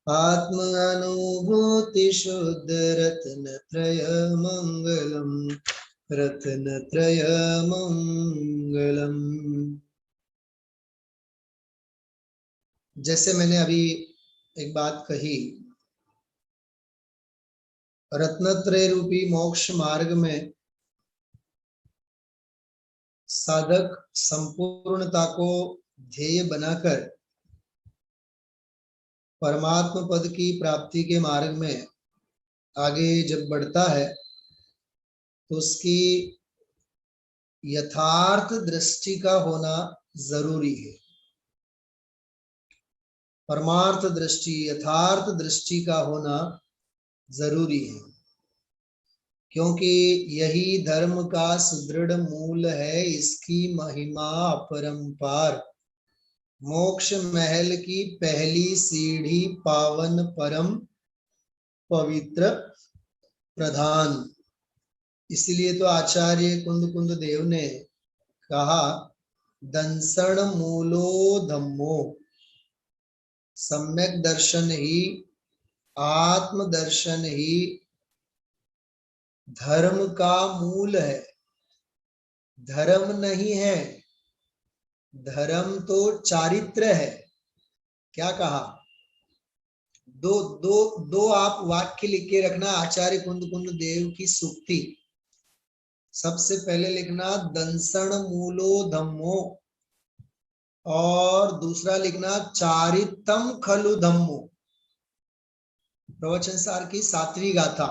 आत्म अनुभूति शुद्ध रत्न त्रय मंगलम रत्न त्रय मंगलम। जैसे मैंने अभी एक बात कही, रत्नत्रय रूपी मोक्ष मार्ग में साधक संपूर्णता को ध्येय बनाकर परमात्मा पद की प्राप्ति के मार्ग में आगे जब बढ़ता है तो उसकी यथार्थ दृष्टि का होना जरूरी है। परमार्थ दृष्टि, यथार्थ दृष्टि का होना जरूरी है, क्योंकि यही धर्म का सुदृढ़ मूल है। इसकी महिमा अपरंपार, मोक्ष महल की पहली सीढ़ी पावन परम पवित्र प्रधान। इसलिए तो आचार्य कुंद कुंद देव ने कहा, दंसण मूलो धम्मो, सम्यक दर्शन ही, आत्म दर्शन ही धर्म का मूल है, धर्म नहीं है। धर्म तो चारित्र है। क्या कहा? दो आप वाक्य लिख के रखना, आचार्य कुंद कुंद देव की सूक्ति। सबसे पहले लिखना दंसण मूलो धम्मो, और दूसरा लिखना चारितम खलु धम्मो, प्रवचन सार की 7वीं गाथा।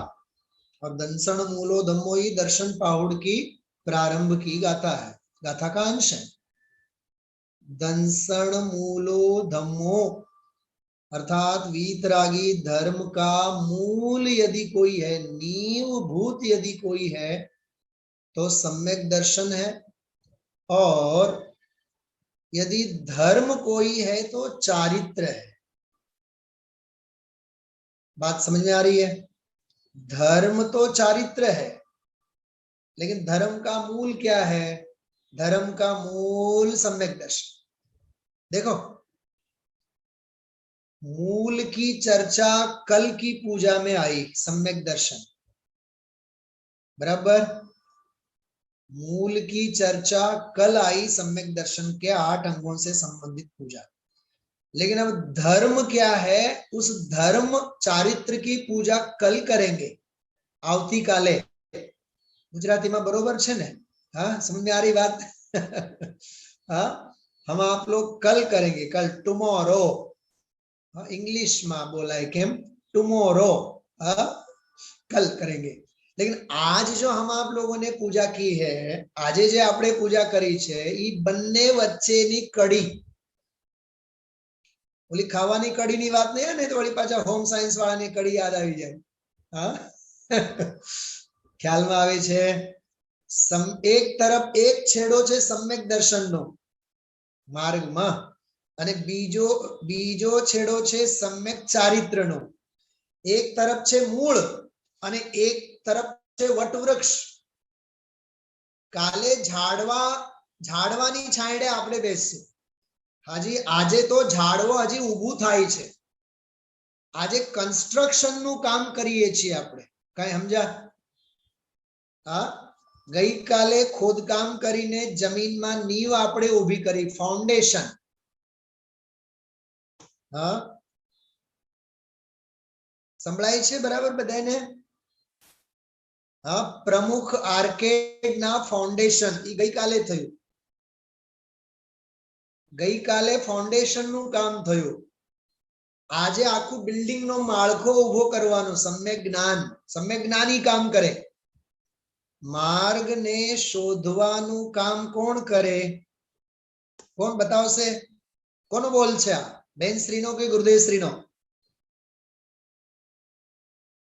और दंसण मूलो धम्मो ही दर्शन पाहुड़ की प्रारंभ की गाथा है, गाथा का अंश है। दंसण मूलो धम्मो अर्थात वीतरागी धर्म का मूल यदि कोई है, नींव भूत यदि कोई है, तो सम्यक दर्शन है। और यदि धर्म कोई है तो चारित्र है। बात समझ में आ रही है? धर्म तो चारित्र है, लेकिन धर्म का मूल क्या है? धर्म का मूल सम्यक दर्शन। देखो, मूल की चर्चा कल की पूजा में आई, सम्यक दर्शन, बराबर। मूल की चर्चा कल आई, सम्यक दर्शन के 8 अंगों से संबंधित पूजा। लेकिन अब धर्म क्या है, उस धर्म चारित्र की पूजा कल करेंगे, आवती काले। गुजराती में बरोबर छे ने? हाँ, समझ में आ रही बात? हाँ, हम आप लोग कल करेंगे, कल, टुमारो। इंग्लिश में बोला है केम? टुमारो, कल करेंगे। लेकिन आज जो हम आप लोगों ने पूजा की है, आजे जे आपणे पूजा करी छे, ई बन्ने वच्चेनी कड़ी, ओली खावानी कड़ीनी वात नहीं है ने तो वળી पाछा होम साइंस वाळानी कड़ी याद આવી જાય. હા ખ્યાલમાં આવે છે. એક તરફ એક છેડો છે સમ્યક દર્શનનો માર્ગમાં અને બીજો છેડો છે સમ્યક ચારિત્રનો. એક તરફ છે મૂળ અને એક તરફ છે વટવૃક્ષ. કાલે ઝાડવાની છાંયડે આપણે બેસશું. આજે તો ઝાડવો હજી ઊભું થાય છે. આજે કન્સ્ટ્રક્શન નું કામ કરીએ છીએ આપણે. કઈ સમજ્યા? હા, ગઈકાલે ખોદકામ કરીને જમીનમાં નીવ આપણે ઊભી કરી, ફાઉન્ડેશન. હા, સંભળાય છે બરાબર બધાને? હા, પ્રમુખ આર્કેડ ના ફાઉન્ડેશન એ ગઈકાલે થયું. ગઈકાલે ફાઉન્ડેશન નું કામ થયું. આજે આખું બિલ્ડિંગ નો માળખો ઉભો કરવાનો. સમ્યક જ્ઞાની કામ કરે. માર્ગ ને શોધવાનું કામ કોણ કરે? કોણ બતાવશે? કોનો બોલ છે આ? બેનશ્રીનો કે ગુરુદેવશ્રીનો?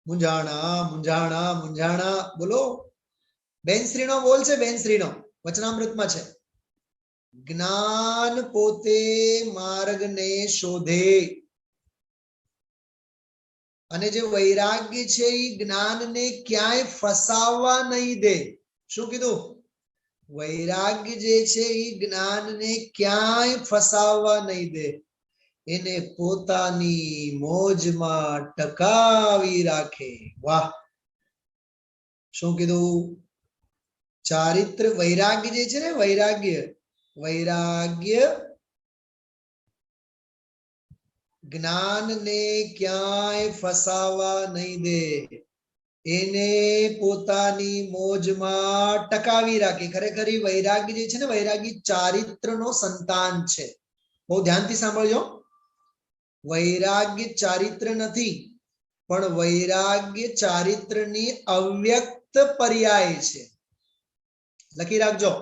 મૂંઝાણા બોલો. બેનશ્રીનો બોલ છે. બેનશ્રીનો વચનામૃતમાં છે. જ્ઞાન પોતે માર્ગને શોધે અને જે વૈરાગ્ય છે એ જ્ઞાનને ક્યાંય ફસાવવા નહીં દે. શું કીધું? વૈરાગ્ય જે છે એ જ્ઞાનને ક્યાંય ફસાવવા નહીં દે. એને પોતાની મોજમાં ટકાવી રાખે. વાહ! શું કીધું? ચારિત્ર વૈરાગ્ય જે છે ને, વૈરાગ્ય જ્ઞાનને ક્યાંય ફસાવા નહીં દે. એને પોતાની મોજમાં ટકાવી રાખે. ખરેખર વૈરાગ્ય જે છે ને, વૈરાગ્ય ચારિત્રનો સંતાન છે. બહુ ધ્યાનથી સાંભળજો. વૈરાગ્ય ચારિત્ર નથી, પણ વૈરાગ્ય ચારિત્રની અવ્યક્ત પર્યાય છે. લખી રાખજો.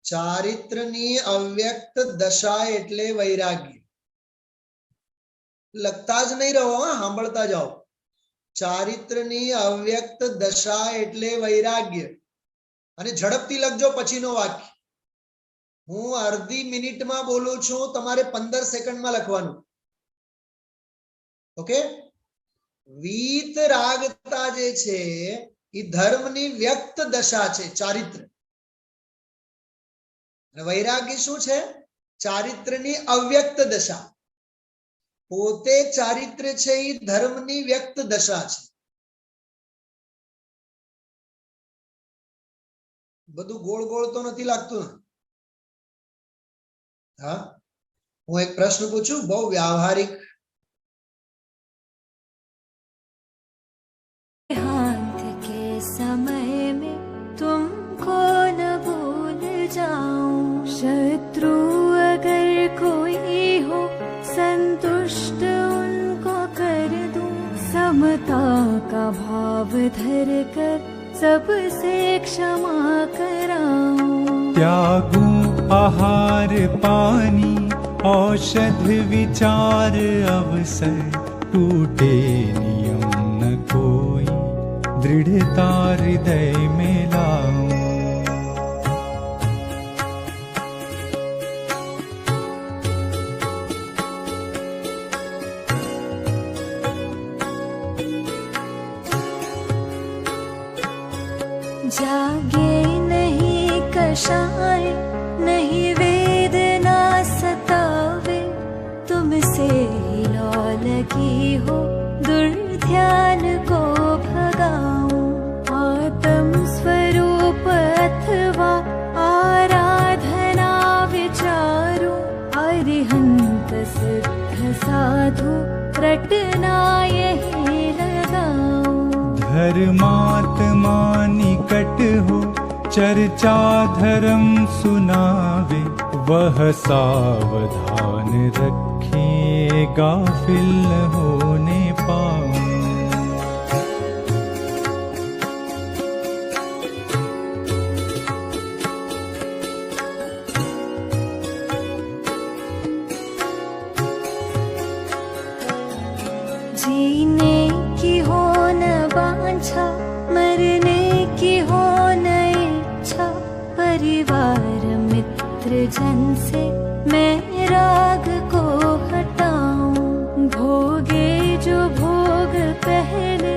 ચારિત્રની અવ્યક્ત દશા એટલે વૈરાગ્ય. લખતા જ નહીં રહો, સાંભળતા જાઓ. ચારિત્રની અવ્યક્ત દશા એટલે વૈરાગ્ય. અને ઝડપથી લખજો પછીનો વાક્ય. હું અડધી મિનિટમાં બોલું છું, તમારે 15 સેકન્ડમાં લખવાનું. ઓકે? વીતરાગતા જે છે એ ધર્મની વ્યક્ત દશા છે, ચારિત્ર. વૈરાગ્ય શું છે? ચારિત્રની અવ્યક્ત દશા. પોતે ચારિત્ર છે એ ધર્મની વ્યક્ત દશા છે. બધું ગોળ ગોળ તો નથી લાગતું ને? હા, હું એક પ્રશ્ન પૂછું, બહુ વ્યવહારિક. हाथ के समय में तुमको न भूल जाऊं, शत्रु अगर कोई हो संतुष्ट उनको कर दूं, समता का भाव धर कर सबसे क्षमा कराऊं, त्यागूं आहार पानी औषध विचार अवसर, टूटे नियम न कोई दृढ़ता हृदय में लाऊं, जागे नहीं कषाय नहीं वेदना सतावे, तुमसे ही लौ लगी हो दुर्ध्यान को भगाऊं, आत्म स्वरूप अथवा आराधना विचारूं, अरिहंत सिद्ध साधु रटना यही लगाऊं, धर्मात्मा निकट हो चर्चा धर्म सुनावे, वह सावधान रखे गाफिल न होने पाऊं, जन से मैं राग को हटाऊं, भोगे जो भोग पहले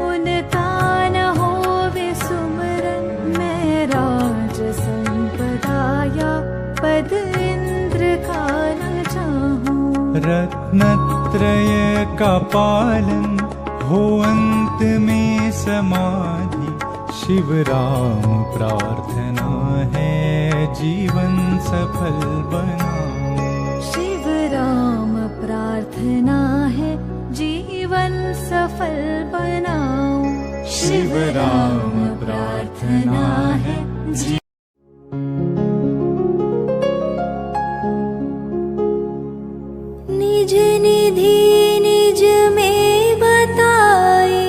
उनका न होवे सुमरन, मैं राज संपदा या पद इंद्र का न चाहूं। रत्नत्रय का पालन हो अंत में समाधि, शिव राम प्रार्थना है जीवन सफल बनाऊं। शिव राम प्रार्थना है जीवन सफल बनाऊं। शिव राम प्रार्थना है निज निधि निज में बताए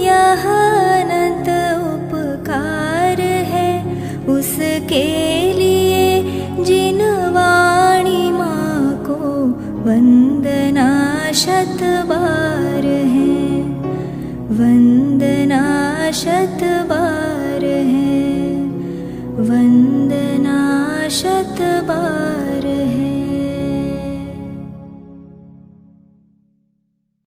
यह अनंत उपकार है, उसके लिए जिन वाणी माँ को वंदना शत बार है, वंदना शत बार है, वंदना शत बार।